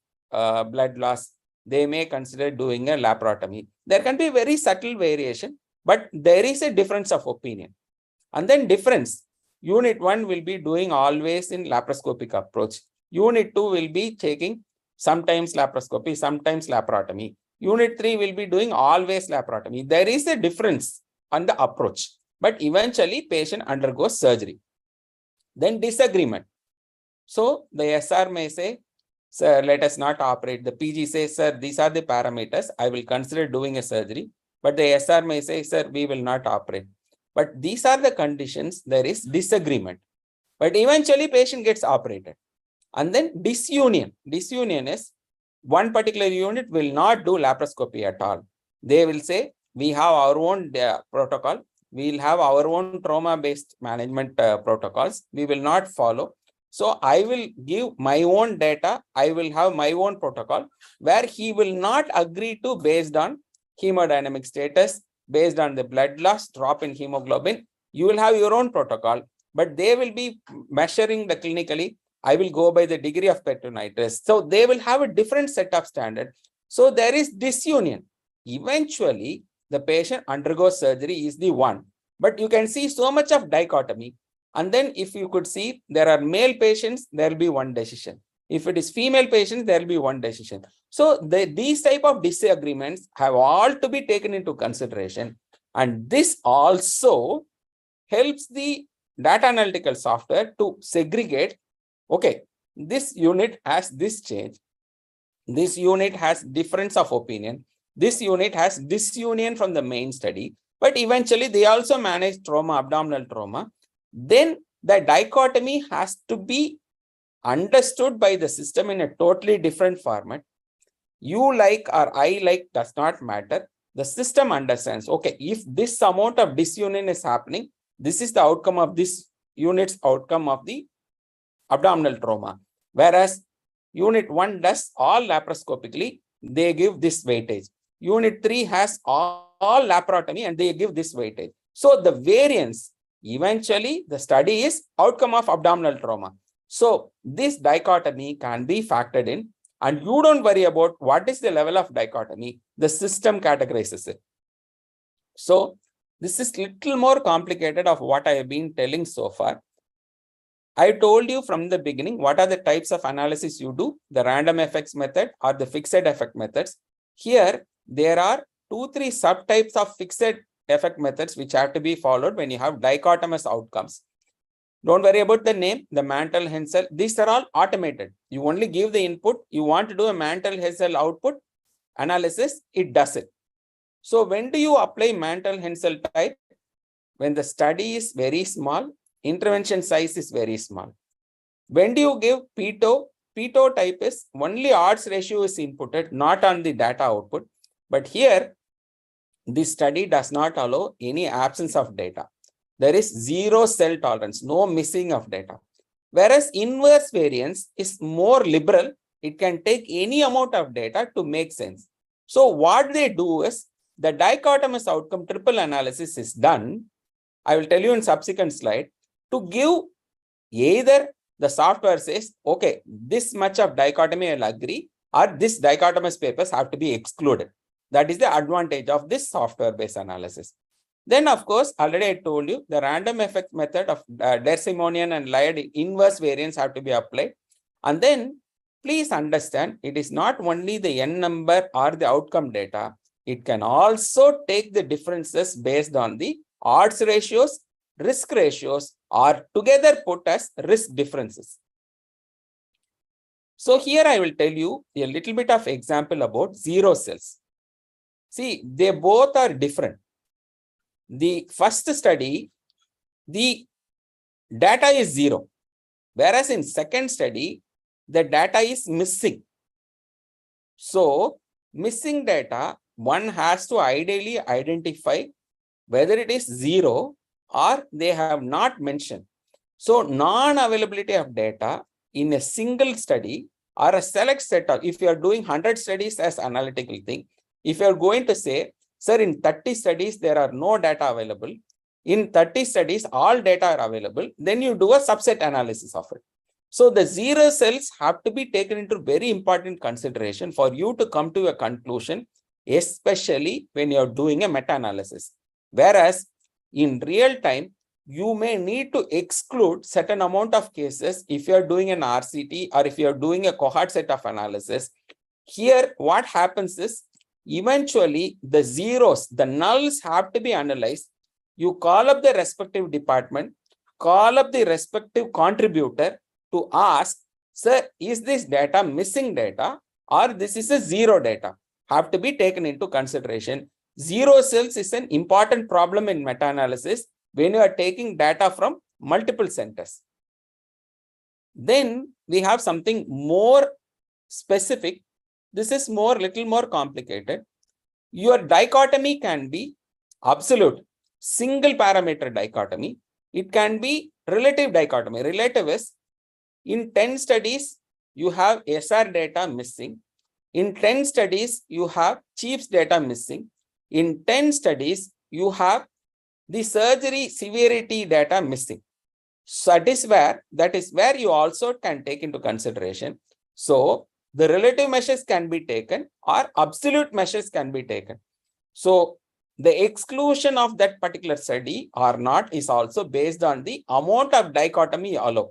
blood loss, they may consider doing a laparotomy. There can be very subtle variation, but there is a difference of opinion. And then difference, unit 1 will be doing always in laparoscopic approach. Unit 2 will be taking sometimes laparoscopy, sometimes laparotomy. Unit 3 will be doing always laparotomy. There is a difference on the approach, but eventually patient undergoes surgery. Then disagreement. So the SR may say, sir, let us not operate. The PG says, sir, these are the parameters. I will consider doing a surgery. But the SR may say, sir, we will not operate. But these are the conditions. There is disagreement. But eventually patient gets operated. And then disunion. Disunion is one particular unit will not do laparoscopy at all. They will say, we have our own protocol. We will have our own trauma-based management protocols. We will not follow. So I will give my own data. I will have my own protocol where he will not agree to based on hemodynamic status, based on the blood loss, drop in hemoglobin. You will have your own protocol, but they will be measuring the clinically. I will go by the degree of peritonitis. So they will have a different set of standard. So there is disunion. Eventually, the patient undergoes surgery is the one, but you can see so much of dichotomy. And then if you could see, there are male patients, there will be one decision. If it is female patients, there will be one decision. So these type of disagreements have all to be taken into consideration. And this also helps the data analytical software to segregate, okay, this unit has this change. This unit has difference of opinion. This unit has disunion from the main study. But eventually they also manage trauma, abdominal trauma. Then the dichotomy has to be understood by the system in a totally different format. You like or I like does not matter. The system understands, okay, if this amount of disunion is happening, this is the outcome of this unit's outcome of the abdominal trauma. Whereas unit 1 does all laparoscopically, they give this weightage. Unit 3 has all laparotomy and they give this weightage. So the variance, eventually the study is outcome of abdominal trauma. So this dichotomy can be factored in, and you don't worry about what is the level of dichotomy. The system categorizes it. So this is little more complicated of what I have been telling so far. I told you from the beginning what are the types of analysis you do, the random effects method or the fixed effect methods. Here there are 2-3 subtypes of fixed effect methods which have to be followed when you have dichotomous outcomes. Don't worry about the name, the Mantel-Haenszel. These are all automated. You only give the input. You want to do a Mantel-Haenszel output analysis, it does it. So when do you apply Mantel-Haenszel type? When the study is very small, intervention size is very small. When do you give Peto? Peto type is only odds ratio is inputted, not on the data output. But here, this study does not allow any absence of data. There is zero cell tolerance, no missing of data. Whereas inverse variance is more liberal. It can take any amount of data to make sense. So what they do is the dichotomous outcome triple analysis is done. I will tell you in subsequent slide to give either the software says, okay, this much of dichotomy I'll agree, or this dichotomous papers have to be excluded. That is the advantage of this software-based analysis. Then, of course, already I told you the random effect method of Der Simonian and Laird inverse variance have to be applied. And then please understand, it is not only the n number or the outcome data. It can also take the differences based on the odds ratios, risk ratios, or together put as risk differences. So here I will tell you a little bit of example about zero cells. See, they both are different. The first study, the data is 0, whereas in second study, the data is missing. So missing data, one has to ideally identify whether it is 0 or they have not mentioned. So non-availability of data in a single study or a select set of, if you are doing 100 studies as analytical thing, if you are going to say, sir, in 30 studies, there are no data available. In 30 studies, all data are available. Then you do a subset analysis of it. So the zero cells have to be taken into very important consideration for you to come to a conclusion, especially when you're doing a meta-analysis. Whereas in real time, you may need to exclude certain amount of cases if you're doing an RCT or if you're doing a cohort set of analysis. Here, what happens is, eventually, the zeros, the nulls have to be analyzed. You call up the respective department, call up the respective contributor to ask, sir, is this data missing data or this is a zero data? Have to be taken into consideration. Zero cells is an important problem in meta-analysis when you are taking data from multiple centers. Then we have something more specific. This is little more complicated. Your dichotomy can be absolute, single parameter dichotomy. It can be relative dichotomy. Relative is, in 10 studies, you have SR data missing. In 10 studies, you have CHIEFS data missing. In 10 studies, you have the surgery severity data missing. So that is where you also can take into consideration. So the relative measures can be taken or absolute measures can be taken. So the exclusion of that particular study or not is also based on the amount of dichotomy allowed.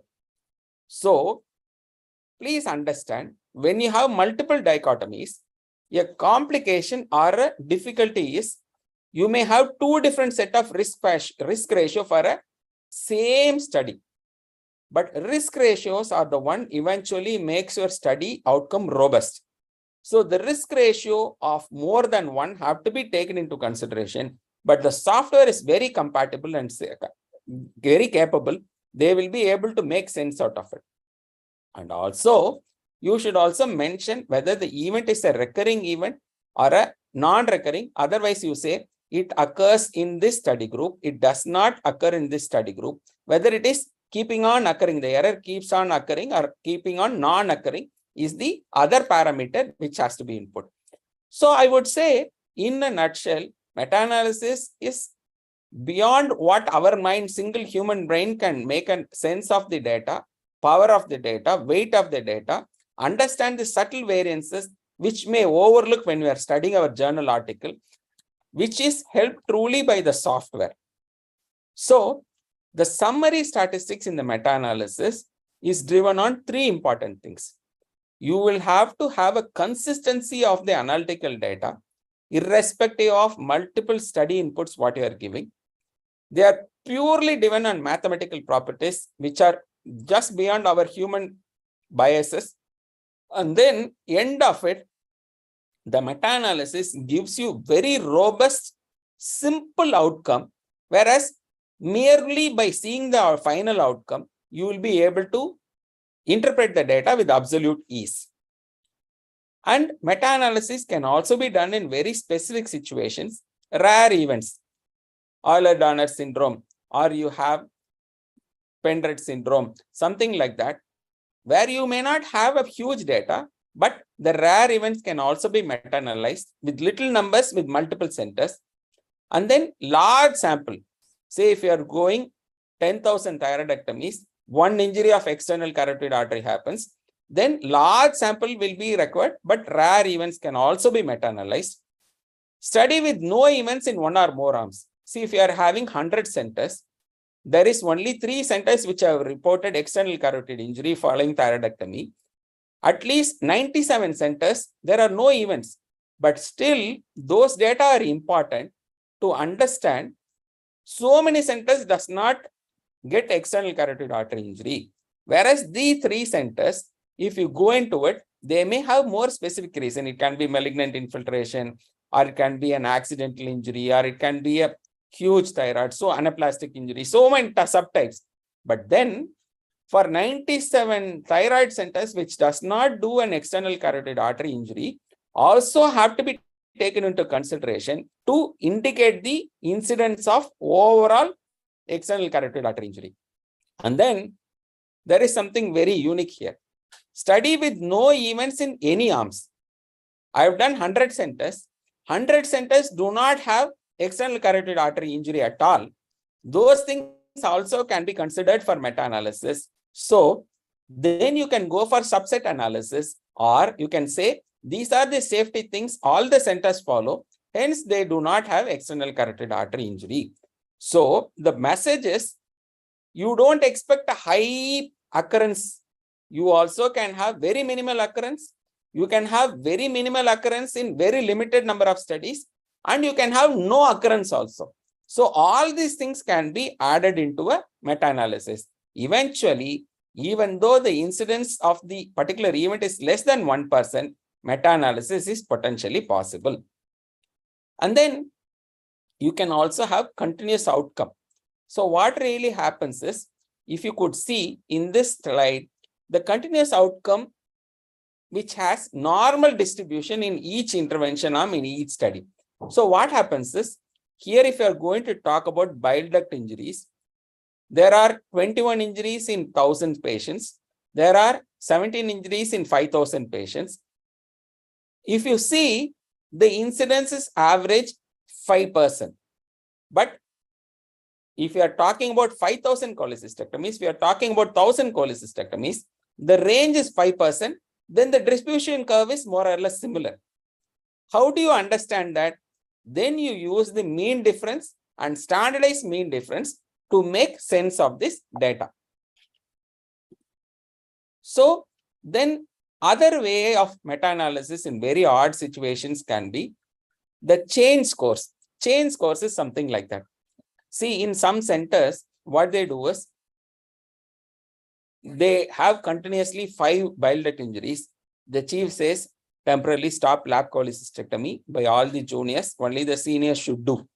So please understand, when you have multiple dichotomies, a complication or a difficulty is you may have two different set of risk ratio for a same study. But risk ratios are the one eventually makes your study outcome robust. So the risk ratio of more than one have to be taken into consideration, but the software is very compatible and very capable. They will be able to make sense out of it. And also, you should also mention whether the event is a recurring event or a non-recurring. Otherwise, you say it occurs in this study group. It does not occur in this study group. Whether it is keeping on occurring, the error keeps on occurring or keeping on non-occurring is the other parameter which has to be input. So I would say, in a nutshell, meta-analysis is beyond what our mind, single human brain can make a sense of the data, power of the data, weight of the data, understand the subtle variances which may overlook when we are studying our journal article, which is helped truly by the software. So the summary statistics in the meta-analysis is driven on three important things. You will have to have a consistency of the analytical data, irrespective of multiple study inputs what you are giving. They are purely driven on mathematical properties, which are just beyond our human biases. And then end of it, the meta-analysis gives you very robust, simple outcome, whereas merely by seeing the final outcome, you will be able to interpret the data with absolute ease. And meta-analysis can also be done in very specific situations, rare events, Euler-Donner syndrome, or you have Pendred syndrome, something like that, where you may not have a huge data, but the rare events can also be meta-analyzed with little numbers with multiple centers. And then large sample, say if you are going 10,000 thyroidectomies, one injury of external carotid artery happens, then large sample will be required, but rare events can also be meta-analyzed. Study with no events in one or more arms. See, if you are having 100 centers, there is only 3 centers which have reported external carotid injury following thyroidectomy. At least 97 centers, there are no events, but still those data are important to understand. So many centers does not get external carotid artery injury, whereas the 3 centers, if you go into it, they may have more specific reason. It can be malignant infiltration, or it can be an accidental injury, or it can be a huge thyroid, so anaplastic injury, so many subtypes. But then for 97 thyroid centers which does not do an external carotid artery injury, also have to be taken into consideration to indicate the incidence of overall external carotid artery injury. And then there is something very unique here. Study with no events in any arms. I have done 100 centers. 100 centers do not have external carotid artery injury at all. Those things also can be considered for meta-analysis. So then you can go for subset analysis, or you can say these are the safety things all the centers follow, hence they do not have external carotid artery injury. So the message is, you don't expect a high occurrence. You also can have very minimal occurrence. You can have very minimal occurrence in very limited number of studies, and you can have no occurrence also. So all these things can be added into a meta-analysis. Eventually, even though the incidence of the particular event is less than 1%, meta-analysis is potentially possible. And then you can also have continuous outcome. So what really happens is, if you could see in this slide, the continuous outcome which has normal distribution in each intervention arm in each study. So what happens is, here if you are going to talk about bile duct injuries, there are 21 injuries in 1,000 patients. There are 17 injuries in 5,000 patients. If you see, the incidence is average 5%. But if you are talking about 5,000 cholecystectomies, we are talking about 1,000 cholecystectomies, the range is 5%, then the distribution curve is more or less similar. How do you understand that? then you use the mean difference and standardized mean difference to make sense of this data. So then other way of meta-analysis in very odd situations can be the change scores. Change scores is something like that. See, in some centers, what they do is they have continuously 5 bile duct injuries. The chief says temporarily stop lap cholecystectomy by all the juniors, only the seniors should do.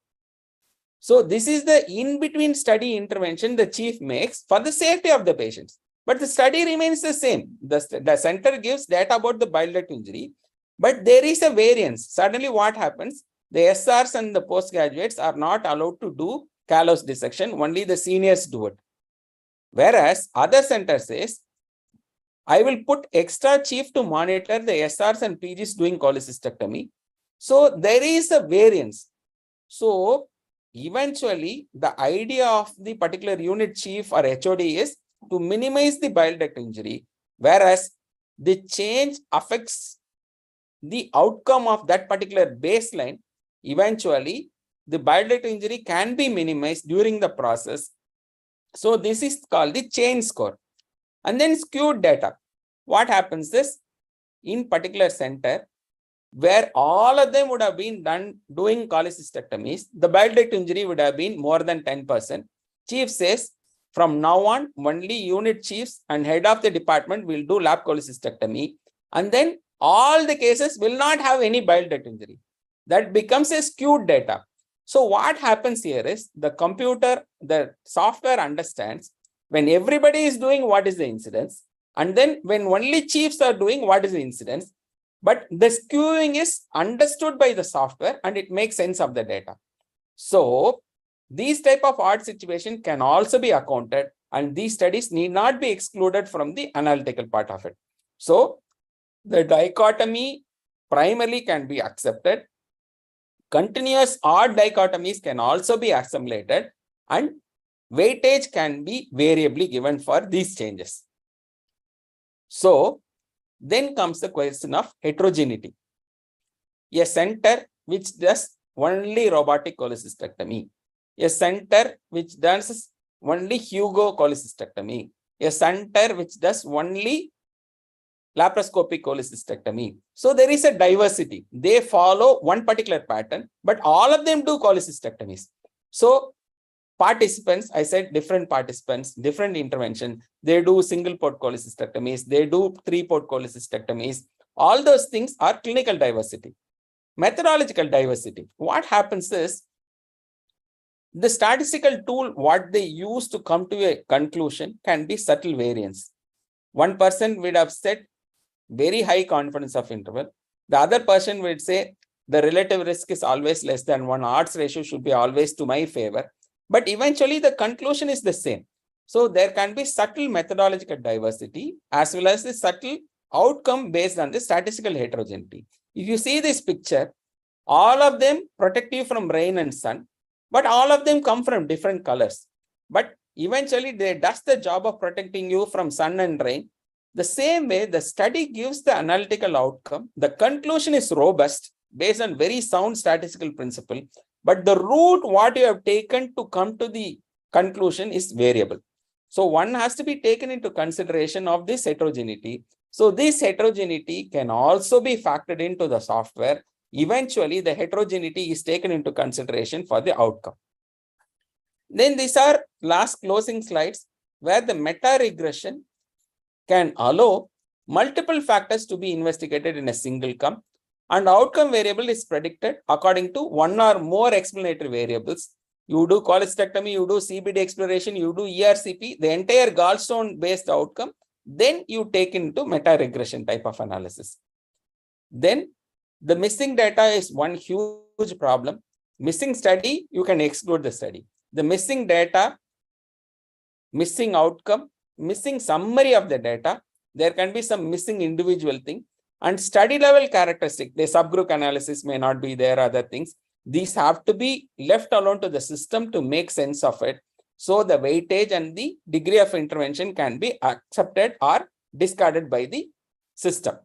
So this is the in-between study intervention the chief makes for the safety of the patients. But the study remains the same. The center gives data about the bile duct injury, but there is a variance. Suddenly what happens? The SRs and the postgraduates are not allowed to do callus dissection, only the seniors do it. Whereas other center says, I will put extra chief to monitor the SRs and PGs doing cholecystectomy. So there is a variance. So eventually the idea of the particular unit chief or HOD is to minimize the bile duct injury, whereas the change affects the outcome of that particular baseline. Eventually the bile duct injury can be minimized during the process. So this is called the change score. And then skewed data. What happens is, in particular center, where all of them would have been doing cholecystectomies, the bile duct injury would have been more than 10%. Chief says, from now on, only unit chiefs and head of the department will do lap cholecystectomy. And then all the cases will not have any bile duct injury. That becomes a skewed data. So what happens here is the computer, the software understands when everybody is doing what is the incidence, and then when only chiefs are doing what is the incidence, but the skewing is understood by the software and it makes sense of the data. So these type of odd situation can also be accounted, and these studies need not be excluded from the analytical part of it. So the dichotomy primarily can be accepted. Continuous odd dichotomies can also be assimilated, and weightage can be variably given for these changes. So then comes the question of heterogeneity. A center which does only robotic cholecystectomy, a center which does only Hugo cholecystectomy, a center which does only laparoscopic cholecystectomy. So there is a diversity. They follow one particular pattern, but all of them do cholecystectomies. So participants, I said different participants, different intervention. They do single port cholecystectomies, they do 3-port cholecystectomies. All those things are clinical diversity. Methodological diversity. What happens is, the statistical tool, what they use to come to a conclusion can be subtle variance. One person would have said very high confidence of interval. The other person would say the relative risk is always less than 1. Odds ratio should be always to my favor. But eventually the conclusion is the same. So there can be subtle methodological diversity as well as the subtle outcome based on the statistical heterogeneity. If you see this picture, all of them protect you from rain and sun, but all of them come from different colors. But eventually they does the job of protecting you from sun and rain. The same way, the study gives the analytical outcome. The conclusion is robust based on very sound statistical principle, but the route what you have taken to come to the conclusion is variable. So one has to be taken into consideration of this heterogeneity. So this heterogeneity can also be factored into the software. Eventually, the heterogeneity is taken into consideration for the outcome. Then these are last closing slides where the meta-regression can allow multiple factors to be investigated in a single come, and outcome variable is predicted according to one or more explanatory variables. You do cholecystectomy, you do CBD exploration, you do ERCP, the entire gallstone based outcome, then you take into meta-regression type of analysis. Then the missing data is one huge problem. Missing study, you can exclude the study. The missing data, missing outcome, missing summary of the data, there can be some missing individual thing, and study level characteristic, the subgroup analysis may not be there, other things. These have to be left alone to the system to make sense of it. So the weightage and the degree of intervention can be accepted or discarded by the system.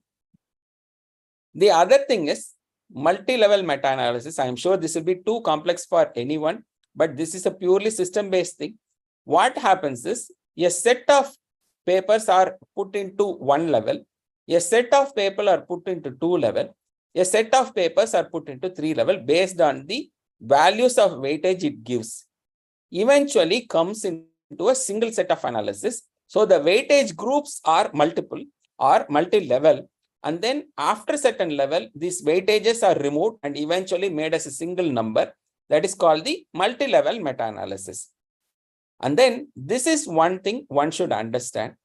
The other thing is, multi-level meta-analysis. I am sure this will be too complex for anyone, but this is a purely system-based thing. What happens is a set of papers are put into one level, a set of papers are put into two level, a set of papers are put into three level based on the values of weightage it gives. Eventually comes into a single set of analysis. So the weightage groups are multiple or multi-level, and then after certain level, these weightages are removed and eventually made as a single number. That is called the multi-level meta-analysis. And then this is one thing one should understand.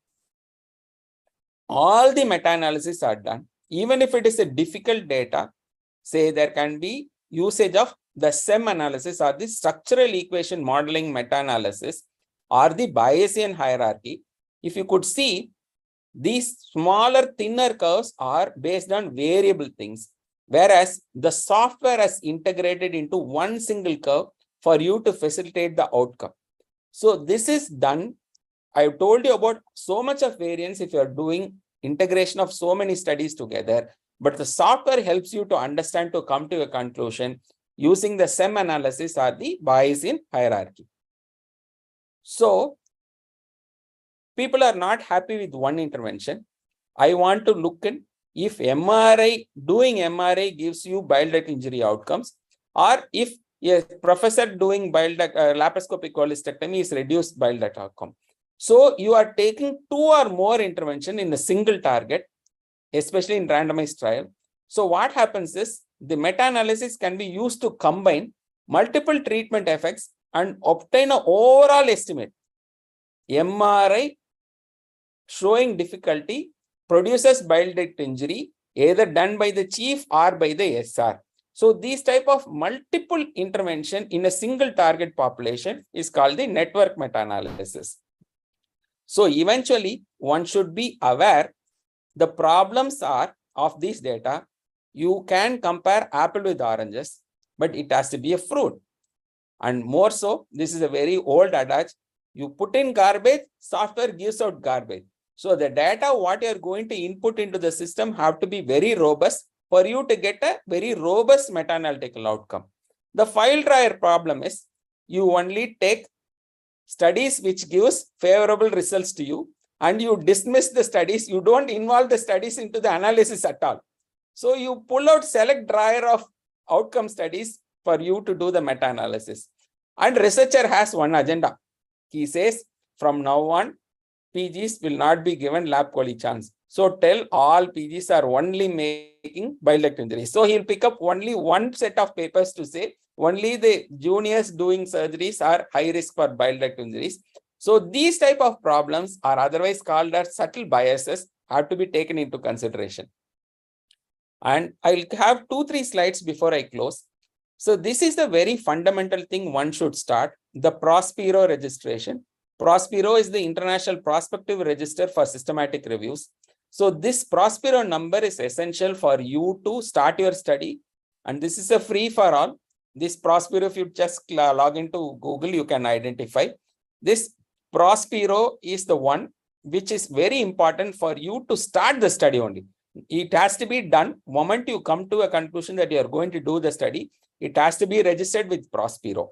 All the meta-analysis are done. Even if it is a difficult data, say there can be usage of the SEM analysis or the structural equation modeling meta-analysis or the Bayesian hierarchy. If you could see, these smaller, thinner curves are based on variable things, whereas the software has integrated into one single curve for you to facilitate the outcome. So this is done. I've told you about so much of variance if you are doing integration of so many studies together, but the software helps you to understand to come to a conclusion using the SEM analysis or the Bayesian hierarchy. So people are not happy with one intervention. I want to look in if doing MRI gives you bile duct injury outcomes, or if a professor doing bile duct laparoscopic cholecystectomy is reduced bile duct outcome. So you are taking two or more intervention in a single target, especially in randomized trial. So what happens is the meta-analysis can be used to combine multiple treatment effects and obtain an overall estimate. MRI showing difficulty produces bile duct injury, either done by the chief or by the SR. So these type of multiple intervention in a single target population is called the network meta-analysis. So eventually one should be aware the problems are of this data. You can compare apple with oranges, but it has to be a fruit. And more so, this is a very old adage. You put in garbage, software gives out garbage. So the data what you are going to input into the system have to be very robust for you to get a very robust meta-analytical outcome. The file dryer problem is you only take studies which gives favorable results to you and you dismiss the studies. You don't involve the studies into the analysis at all. So you pull out select drawer of outcome studies for you to do the meta-analysis. And researcher has one agenda. He says from now on, PGs will not be given lab quali chance. So tell all PGs are only making bile duct injury. So he'll pick up only one set of papers to say only the juniors doing surgeries are high risk for bile duct injuries. So these type of problems are otherwise called as subtle biases, have to be taken into consideration. And I'll have 2-3 slides before I close. So this is the very fundamental thing one should start, the Prospero registration. Prospero is the International Prospective Register for Systematic Reviews. So this Prospero number is essential for you to start your study. And this is a free for all. This Prospero, if you just log into Google, you can identify. This Prospero is the one which is very important for you to start the study only. It has to be done the moment you come to a conclusion that you are going to do the study. It has to be registered with Prospero.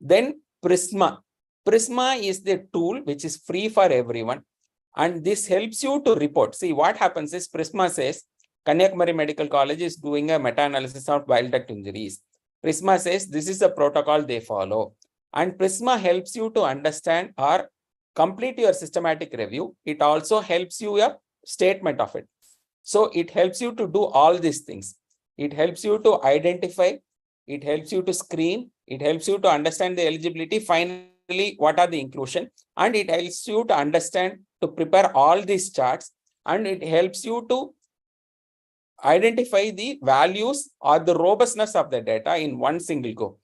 Then Prisma. Prisma is the tool which is free for everyone. And this helps you to report. See, what happens is Prisma says, Kanyakumari Medical College is doing a meta-analysis of bile duct injuries. Prisma says this is the protocol they follow. And Prisma helps you to understand or complete your systematic review. It also helps you a statement of it. So it helps you to do all these things. It helps you to identify. It helps you to screen. It helps you to understand the eligibility. Finally, what are the inclusion? And it helps you to understand, to prepare all these charts. And it helps you to identify the values or the robustness of the data in one single go.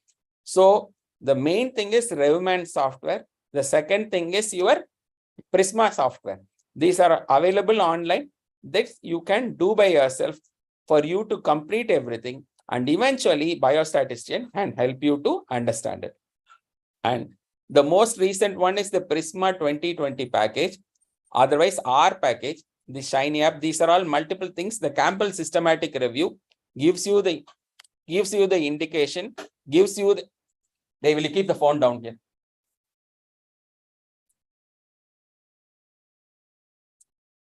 So the main thing is Revman software. The second thing is your Prisma software. These are available online that you can do by yourself for you to complete everything. And eventually biostatistician can help you to understand it. And the most recent one is the Prisma 2020 package. Otherwise, R package, the Shiny app, these are all multiple things. The Campbell systematic review, gives you the indication, gives you the, they will keep the phone down here.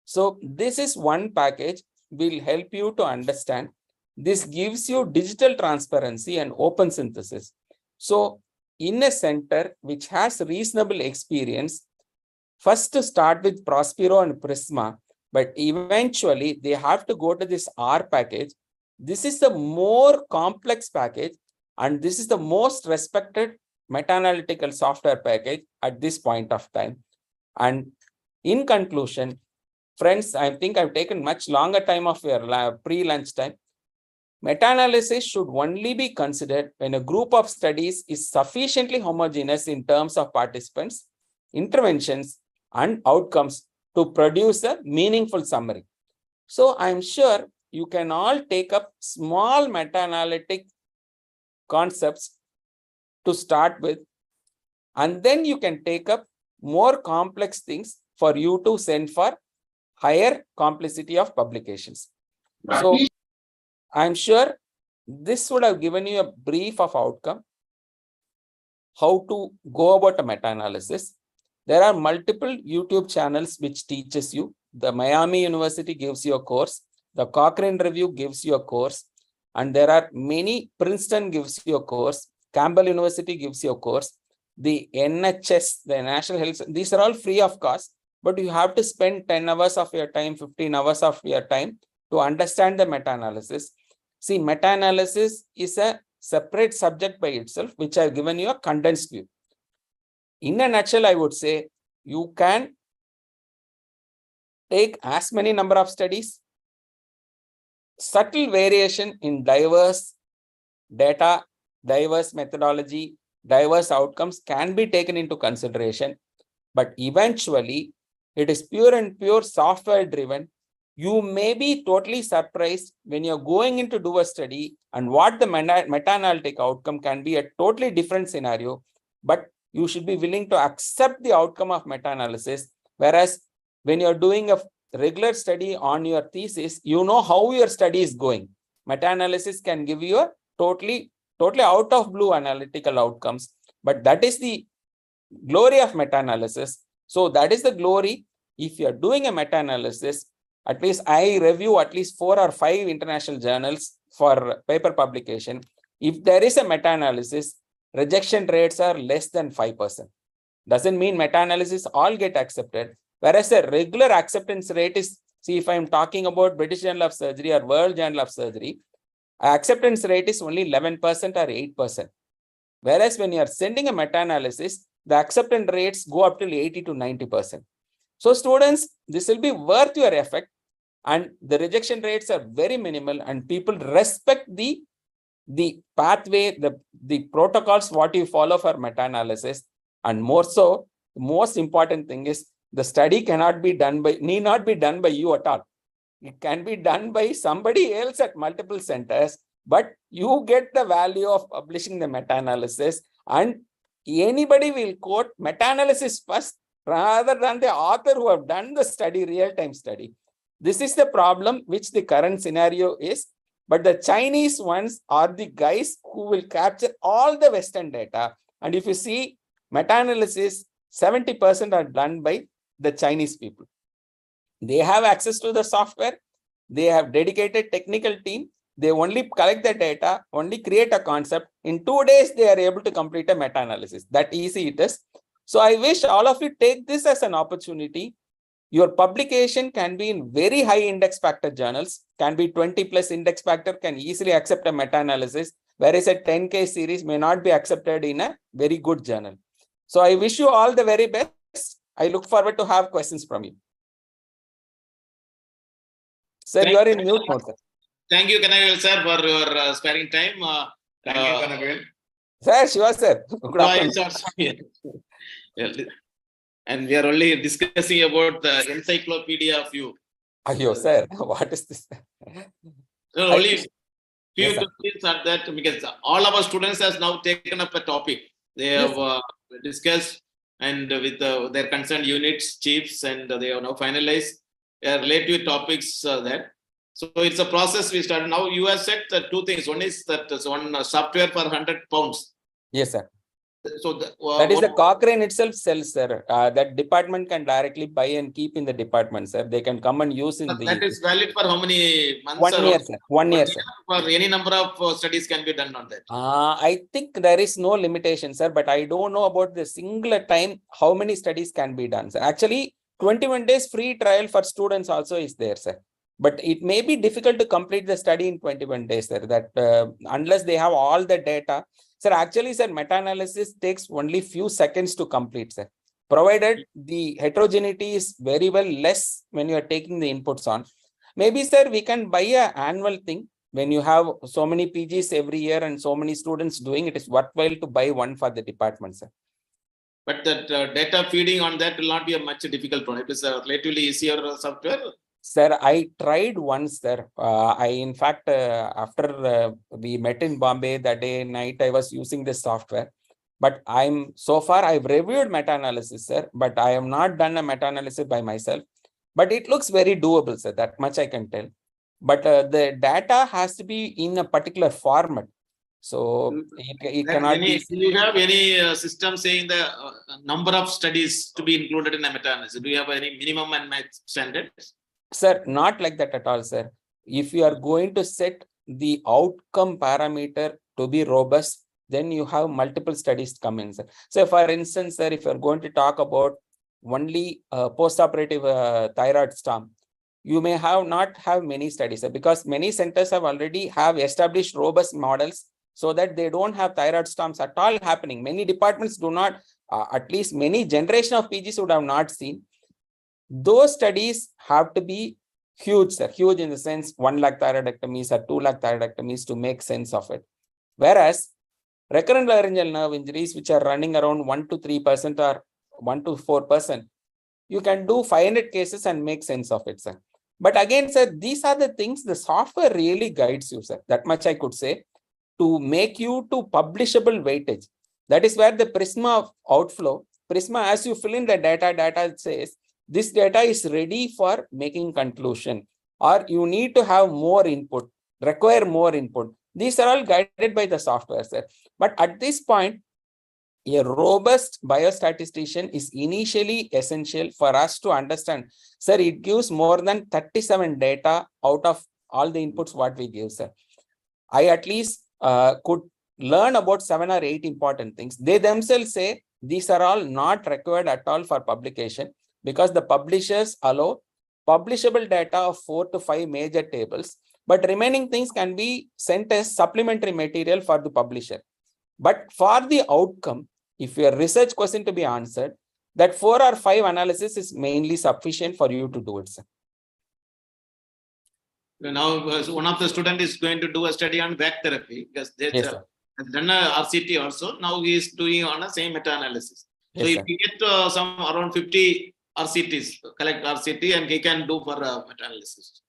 So this is one package will help you to understand. This gives you digital transparency and open synthesis. So in a center which has reasonable experience, first to start with Prospero and Prisma, but eventually they have to go to this R package. This is the more complex package, and this is the most respected meta-analytical software package at this point of time. And in conclusion, friends, I think I've taken much longer time of your pre-lunch time. Meta-analysis should only be considered when a group of studies is sufficiently homogeneous in terms of participants, interventions, and outcomes to produce a meaningful summary. So I'm sure you can all take up small meta-analytic concepts to start with, and then you can take up more complex things for you to send for higher complexity of publications. So I'm sure this would have given you a brief of outcome, how to go about a meta-analysis. There are multiple YouTube channels which teaches you. The Miami University gives you a course. The Cochrane Review gives you a course. And there are many, Princeton gives you a course. Campbell University gives you a course. The NHS, the National Health, these are all free of cost, but you have to spend 10 hours of your time, 15 hours of your time to understand the meta-analysis. See, meta-analysis is a separate subject by itself, which I've given you a condensed view. In a nutshell, I would say you can take as many number of studies, subtle variation in diverse data, diverse methodology, diverse outcomes can be taken into consideration, but eventually it is pure and pure software driven. You may be totally surprised when you're going into do a study and what the meta-analytic outcome can be a totally different scenario, but you should be willing to accept the outcome of meta-analysis. Whereas when you're doing a regular study on your thesis, you know how your study is going. Meta-analysis can give you a totally out of blue analytical outcomes, but that is the glory of meta-analysis. So that is the glory. If you're doing a meta-analysis, at least I review at least 4 or 5 international journals for paper publication. If there is a meta-analysis, rejection rates are less than 5%. Doesn't mean meta-analysis all get accepted. Whereas a regular acceptance rate is, see, if I'm talking about British Journal of Surgery or World Journal of Surgery, acceptance rate is only 11% or 8%. Whereas when you are sending a meta-analysis, the acceptance rates go up to 80 to 90%. So students, this will be worth your effort, and the rejection rates are very minimal, and people respect the pathway, the protocols, what you follow for meta-analysis. And more so, the most important thing is the study need not be done by you at all. It can be done by somebody else at multiple centers, but you get the value of publishing the meta-analysis, and anybody will quote meta-analysis first rather than the author who have done the study, real-time study. This is the problem which the current scenario is, but the Chinese ones are the guys who will capture all the Western data. And if you see meta-analysis, 70% are done by the Chinese people. They have access to the software. They have dedicated technical team. They only collect the data, only create a concept. In 2 days, they are able to complete a meta-analysis. That easy it is. So I wish all of you take this as an opportunity. Your publication can be in very high index factor journals, can be 20+ index factor, can easily accept a meta-analysis, whereas a 10K series may not be accepted in a very good journal. So I wish you all the very best. I look forward to have questions from you. Sir, you are in mute mode. Thank you, Kanavel sir, for your sparing time. Thank you, Kanavel. Sir, Shiva sir. Good afternoon. And we are only discussing about the encyclopedia view. Ayo, sir, what is this? No, only few Yes, questions are that, because all our students has now taken up a topic. They have discussed, and with their concerned units, chiefs, and they have now finalized their relative topics there. So it's a process we started. Now you have said the two things. One is that one software for 100 pounds. Yes, sir. So That is the what- Cochrane itself sells, sir. That department can directly buy and keep in the department, sir. They can come and use in that the is valid for how many months? 1 or year, sir. 1 year, sir. For any number of studies can be done on that. I think there is no limitation, sir, but I don't know about the singular time how many studies can be done, sir. Actually, 21 days free trial for students also is there, sir. But it may be difficult to complete the study in 21 days, sir. That unless they have all the data. Sir, actually, sir, meta-analysis takes only few seconds to complete, sir. Provided the heterogeneity is very well less when you are taking the inputs on. Maybe, sir, we can buy an annual thing. When you have so many PGs every year and so many students doing, it is worthwhile to buy one for the department, sir. But that data feeding on that will not be a much difficult one. It is a relatively easier software. Sir, I tried once, sir. In fact, after we met in Bombay that day night, I was using this software. But so far I've reviewed meta-analysis, sir, but I have not done a meta-analysis by myself. But it looks very doable, sir. That much I can tell. But the data has to be in a particular format. So it cannot be. Do you have any system saying the number of studies to be included in a meta-analysis? Do you have any minimum and max standards? Sir, not like that at all, sir. If you are going to set the outcome parameter to be robust, then you have multiple studies come in, sir. So for instance, sir, if you're going to talk about only post-operative thyroid storm, you may not have many studies, sir, because many centers have already established robust models so that they don't have thyroid storms at all happening. Many departments do not, at least many generation of PGs would have not seen. Those studies have to be huge, sir. Huge in the sense 1 lakh thyroidectomies or 2 lakh thyroidectomies to make sense of it. Whereas recurrent laryngeal nerve injuries, which are running around 1 to 3% or 1 to 4%, you can do 500 cases and make sense of it, sir. But again, sir, these are the things the software really guides you, sir. That much I could say, to make you to publishable weightage. That is where the Prisma of outflow, Prisma, as you fill in the data says, this data is ready for making conclusion, or you need to have more input, require more input. These are all guided by the software, sir. But at this point, a robust biostatistician is initially essential for us to understand. Sir, it gives more than 37 data out of all the inputs what we give, sir. I at least could learn about 7 or 8 important things. They themselves say these are all not required at all for publication, because the publishers allow publishable data of 4 to 5 major tables, but remaining things can be sent as supplementary material for the publisher. But for the outcome, if your research question to be answered, that 4 or 5 analysis is mainly sufficient for you to do it, sir. Now, one of the student is going to do a study on back therapy because they Yes, has done a RCT also. Now he is doing on a same meta-analysis. So Yes, if sir. we get some around 50 RCTs, collect RCT and he can do for meta-analysis.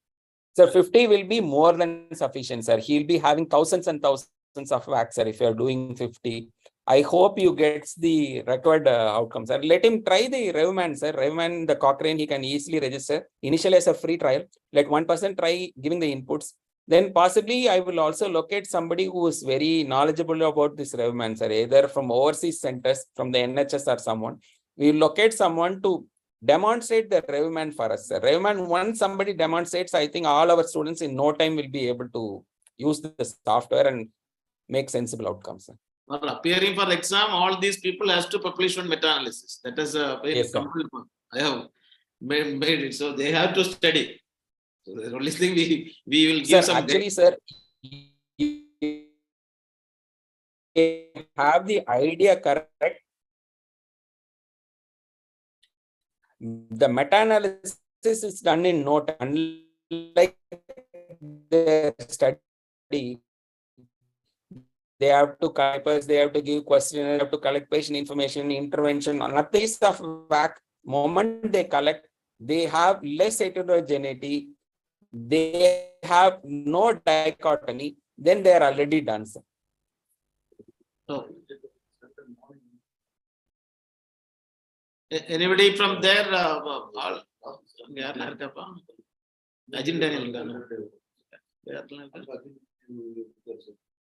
Sir, 50 will be more than sufficient, sir. He'll be having thousands and thousands of wax, sir, if you're doing 50. I hope you get the required outcomes, sir. Let him try the Revman, sir. Revman, the Cochrane, he can easily register. Initially as a free trial. Let one person try giving the inputs. Then possibly I will also locate somebody who is very knowledgeable about this Revman, sir, either from overseas centers, from the NHS or someone. We will locate someone to demonstrate the Revman for us, sir. Revman, once somebody demonstrates, I think all our students in no time will be able to use the software and make sensible outcomes, sir. For appearing for exam, all these people has to publish one meta-analysis. That is a very Yes, sir. complete one. I have made it. So they have to study. So the only thing we will give Sir, some actually, sir, you have the idea correct. The meta-analysis is done in no time. Unlike the study, they have to collect, they have to give questions, they have to collect patient information, intervention. Nothing is of back. Moment they collect, they have less heterogeneity. They have no dichotomy. Then they are already done, sir. So, anybody from there? Ajin Daniel.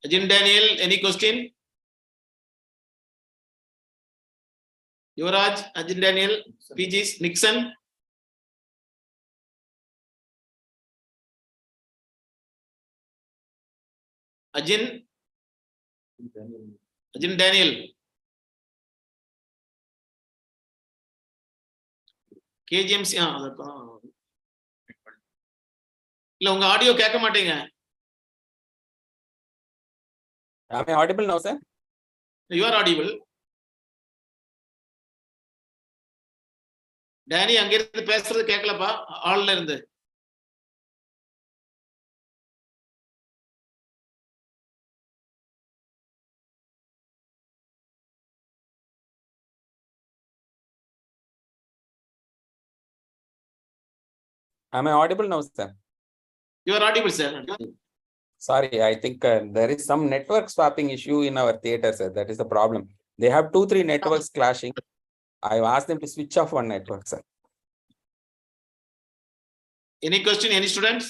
Ajin Daniel, any question? Yuvraj, Ajin Daniel, PGs, Nixon. Ajin Daniel. KGMC. இல்ல உங்க audio கேட்க மாட்டீங்க. Am I audible now, sir? You are audible. Danny அங்க இருந்து பேசுறது கேட்கலப்பா, ஆள்ல இருந்து. Am I audible now, sir? You are audible, sir. Sorry, I think there is some network swapping issue in our theater, sir. That is the problem. They have 2-3 networks clashing. I asked them to switch off one network, sir. Any question, any students?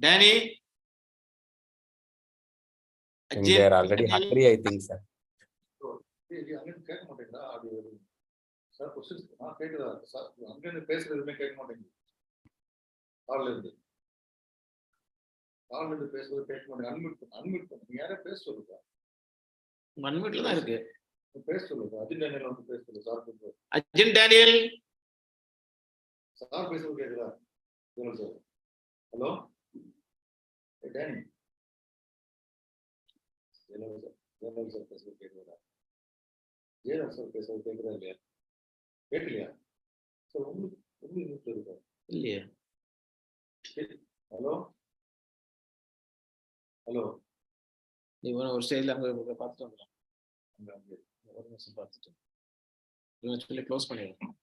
Danny? And they are already hungry, I think, sir. கேட்க மாட்டேங்குதா? Sir questions கேக்குதா sir? அங்க இருந்து பேசுறது எதுவுமே கேட்க மாட்டேங்குது. கால்ல இருந்து பேசுறது கேட்க மாட்டேங்குது. அன்மியூட் பண்ணு. யாரே பேச சொல்லுங்க. அன்மியூட்ல தான் இருக்கு. பேச சொல்லுங்க. அஜின் டேனியல் வந்து பேச சொல்லுங்க சார். அஜின் டேனியல் சார் பேசுறது கேக்குதா? சார் ஹலோ டேனி சார் பேசுறது கேக்குதா? ஜெயராஜ் சார் பேசுறது கேக்குதா இல்லையா? கேட்கலையா? சார் உங்களுக்கு இருக்கா இல்லையா? ஹலோ ஹலோ நீ ஒரு ஸ்டைல அங்க பார்த்துட்டு வந்துடலாம். ஒரு நிமிஷம் பார்த்துட்டு சொல்லி க்ளோஸ் பண்ணிடுறேன்.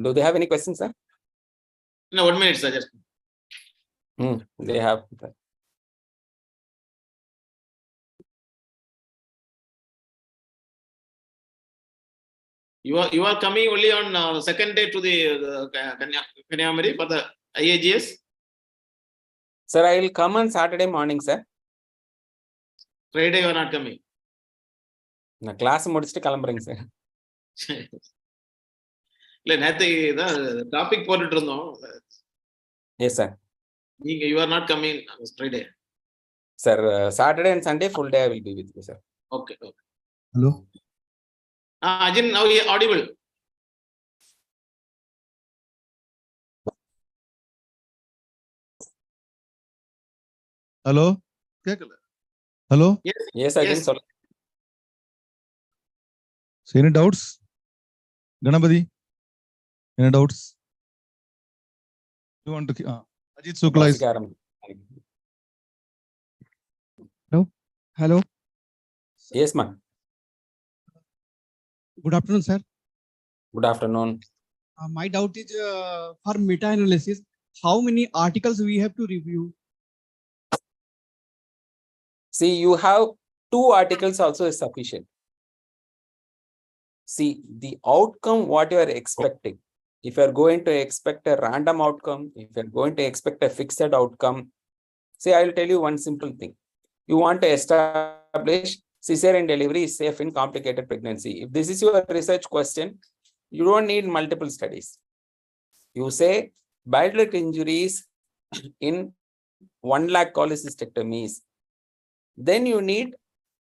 Do they have any questions, sir? No, 1 minute, sir. Just. They have. You are coming only on second day to the Kanyakumari for the IAGS? Sir, I will come on Saturday morning, sir. Friday you are not coming. Na class முடிச்சிட்டு கிளம்புறேங்க sir. இல்ல நேத்து தான் topic போட்டுட்டு இருந்தோம். Yes, sir. நீங்க you are not coming on Friday. Sir, Saturday and Sunday full day I will be with you, sir. Okay. Hello. Ajin, now you are audible. Hello கேட்கல. Hello Yes, Ajin. Yes. any doubts? Ganapati, any doubts? You want to Ajit Sukla is Hello. Yes, ma'am. Good afternoon, sir. Good afternoon. My doubt is for meta-analysis, how many articles we have to review? See, you have 2 articles also is sufficient. See, the outcome, what you are expecting. If you are going to expect a random outcome, if you are going to expect a fixed outcome, see, I will tell you one simple thing. You want to establish cesarean delivery is safe in complicated pregnancy. If this is your research question, you don't need multiple studies. You say bile injuries in 1 lakh cholecystectomies. Then you need,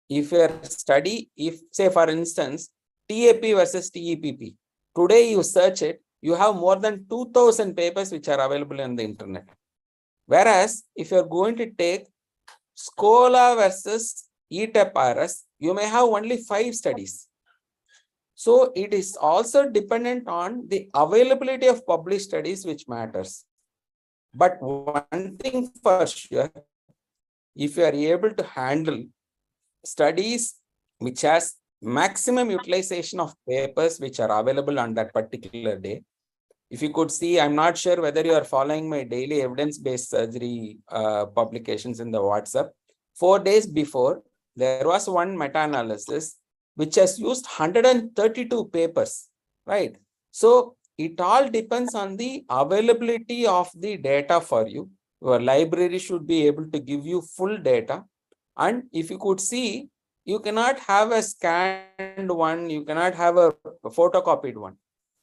if your study, if say for instance, TAP versus TEPP. Today you search it, you have more than 2000 papers which are available on the internet. Whereas if you are going to take SCOLA versus ETEP-RS, you may have only 5 studies. So it is also dependent on the availability of published studies which matters. But one thing for sure, if you are able to handle studies which has maximum utilization of papers which are available on that particular day, If you could see, I'm not sure whether you are following my daily evidence-based surgery publications in the WhatsApp. 4 days before, there was one meta-analysis which has used 132 papers, right? So it all depends on the availability of the data for you. Your library should be able to give you full data. And if you could see, you cannot have a scanned one, you cannot have a photocopied one.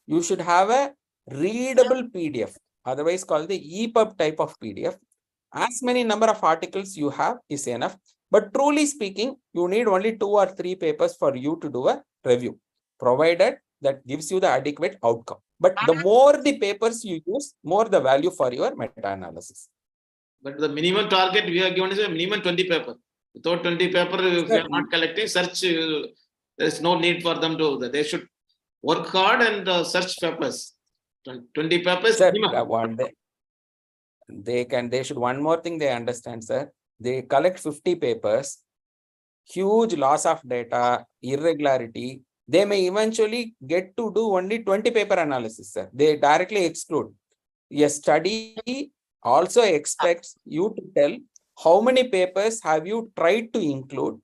You should have a readable PDF, otherwise called the EPUB type of PDF. As many number of articles you have is enough. But truly speaking, you need only 2 or 3 papers for you to do a review, provided that gives you the adequate outcome. But the more the papers you use, more the value for your meta-analysis. But the minimum target we are given is a minimum 20 paper. Without 20 paper, if you are not collecting, search, there is no need for them to, they should work hard and search papers. 20 papers Sir, minimum. they should, one more thing they understand, sir. They collect 50 papers, huge loss of data, irregularity. They may eventually get to do only 20 paper analysis, sir. They directly exclude. A study also expects you to tell how many papers have you tried to include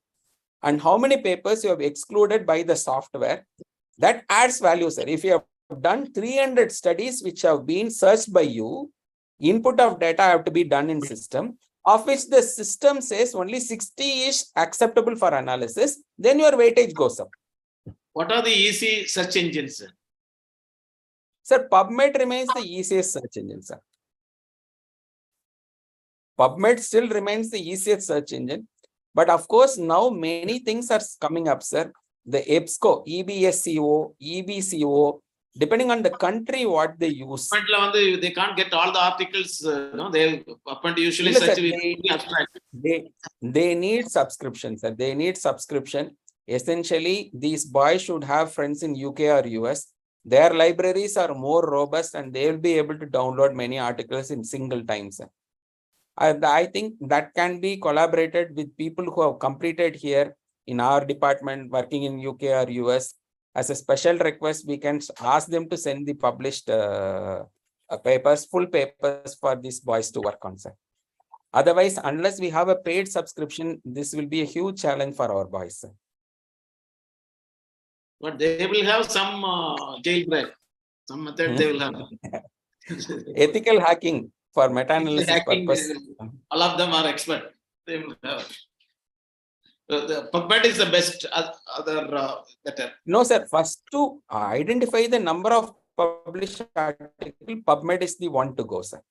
and how many papers you have excluded by the software. That adds value, sir. If you have done 300 studies which have been searched by you, input of data have to be done in system, of which the system says only 60 is acceptable for analysis, then your weightage goes up. What are the easy search engines? Sir, PubMed remains the easiest search engine, sir. PubMed still remains the easiest search engine. But of course, now many things are coming up, sir. The EBSCO, EBSCO, EBCO, depending on the country, what they use. They can't get all the articles, no, they usually Yes, sir, search with abstract. They need subscription, sir. They need subscription. Essentially, these boys should have friends in UK or US. Their libraries are more robust and they will be able to download many articles in single time, sir. I think that can be collaborated with people who have completed here in our department working in UK or US. As a special request, we can ask them to send the published papers, full papers for these boys to work on, sir. Otherwise, unless we have a paid subscription, this will be a huge challenge for our boys, sir. But they will have some jailbreak, some method they will have. Ethical hacking for meta-analysis purpose. All of them are expert. They will have. The PubMed is the best, better. No, sir. First to identify the number of published articles, PubMed is the one to go, sir.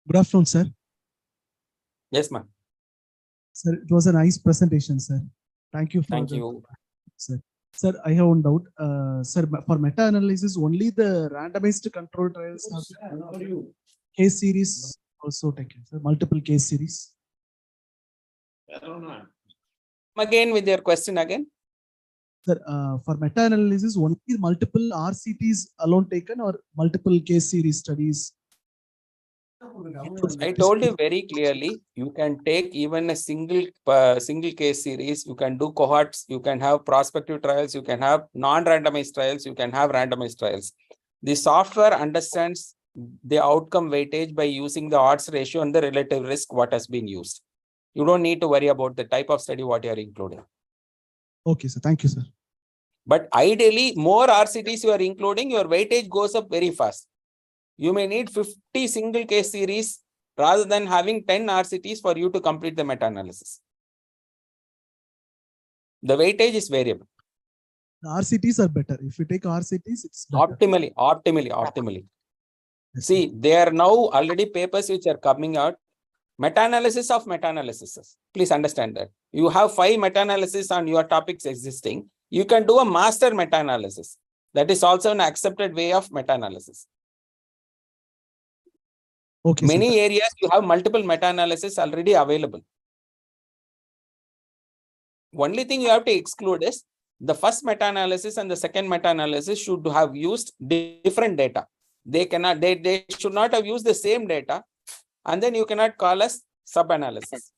Good afternoon, sir. Yes, ma'am. Sir, it was a nice presentation, sir. Thank you. Thank you. Sir. Sir, I have one doubt. Sir, for meta-analysis, only the randomized control trials have case series also taken, sir. Multiple case series. I don't know. Again, with your question again. Sir, for meta-analysis, only multiple RCTs alone taken or multiple case series studies? I told you very clearly, you can take even a single case series, you can do cohorts, you can have prospective trials, you can have non-randomized trials, you can have randomized trials. The software understands the outcome weightage by using the odds ratio and the relative risk what has been used. You don't need to worry about the type of study what you are including. Okay, sir. Thank you, sir. But ideally, more RCTs you are including, your weightage goes up very fast. You may need 50 single case series rather than having 10 RCTs for you to complete the meta-analysis. The weightage is variable. The RCTs are better. If you take RCTs, it's better. Optimally. See, there are now already papers which are coming out. Meta-analysis of meta-analysis. Please understand that. You have 5 meta-analysis on your topics existing. You can do a master meta-analysis. That is also an accepted way of meta-analysis. Okay, Many sir. areas you have multiple meta-analysis already available. Only thing you have to exclude is the first meta-analysis and the second meta-analysis should have used different data. They should not have used the same data, and then you cannot call us sub-analysis.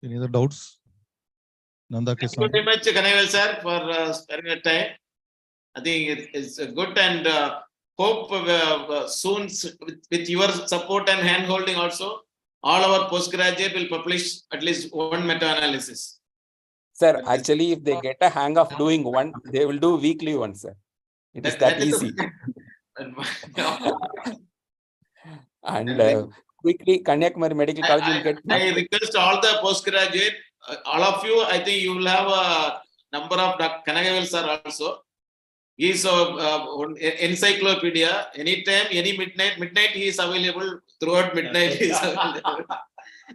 Any other doubts? Nanda Thank you Kisan. very much, Kanavel sir, for sparing your time. I think it's good and hope soon with your support and hand holding also, all our postgraduate will publish at least one meta-analysis. Sir, actually, if they get a hang of doing one, they will do weekly one, sir. It is that easy. And quickly, Kanyakumari Medical College will get. I request all the postgraduate, all of you, I think you will have a number of Kanagavel sir also. He is encyclopedia. Anytime, any midnight he is available. Throughout midnight he is available.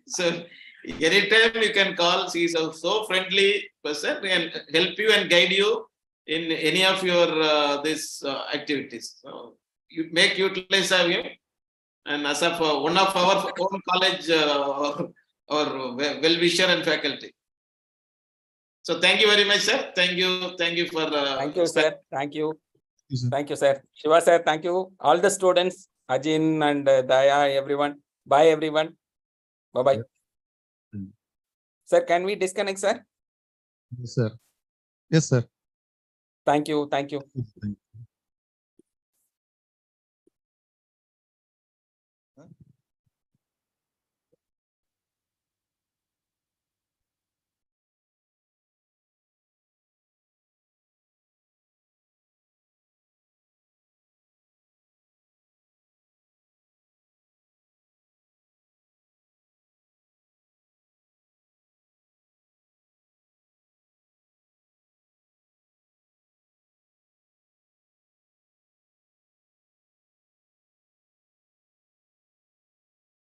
So anytime you can call. He is a so friendly person and help you and guide you in any of your this activities. So you make utilize of him. And as of one of our own college or well-wisher and faculty. So thank you very much, sir. Thank you for. Thank you, sir. Thank you. Yes, sir. Thank you, sir. Shiva, sir. Thank you. All the students, Ajin and Daya, everyone. Bye, everyone. Bye-bye. Sir, can we disconnect, sir? Yes, sir. Yes, sir. Thank you. Thank you. Thank you.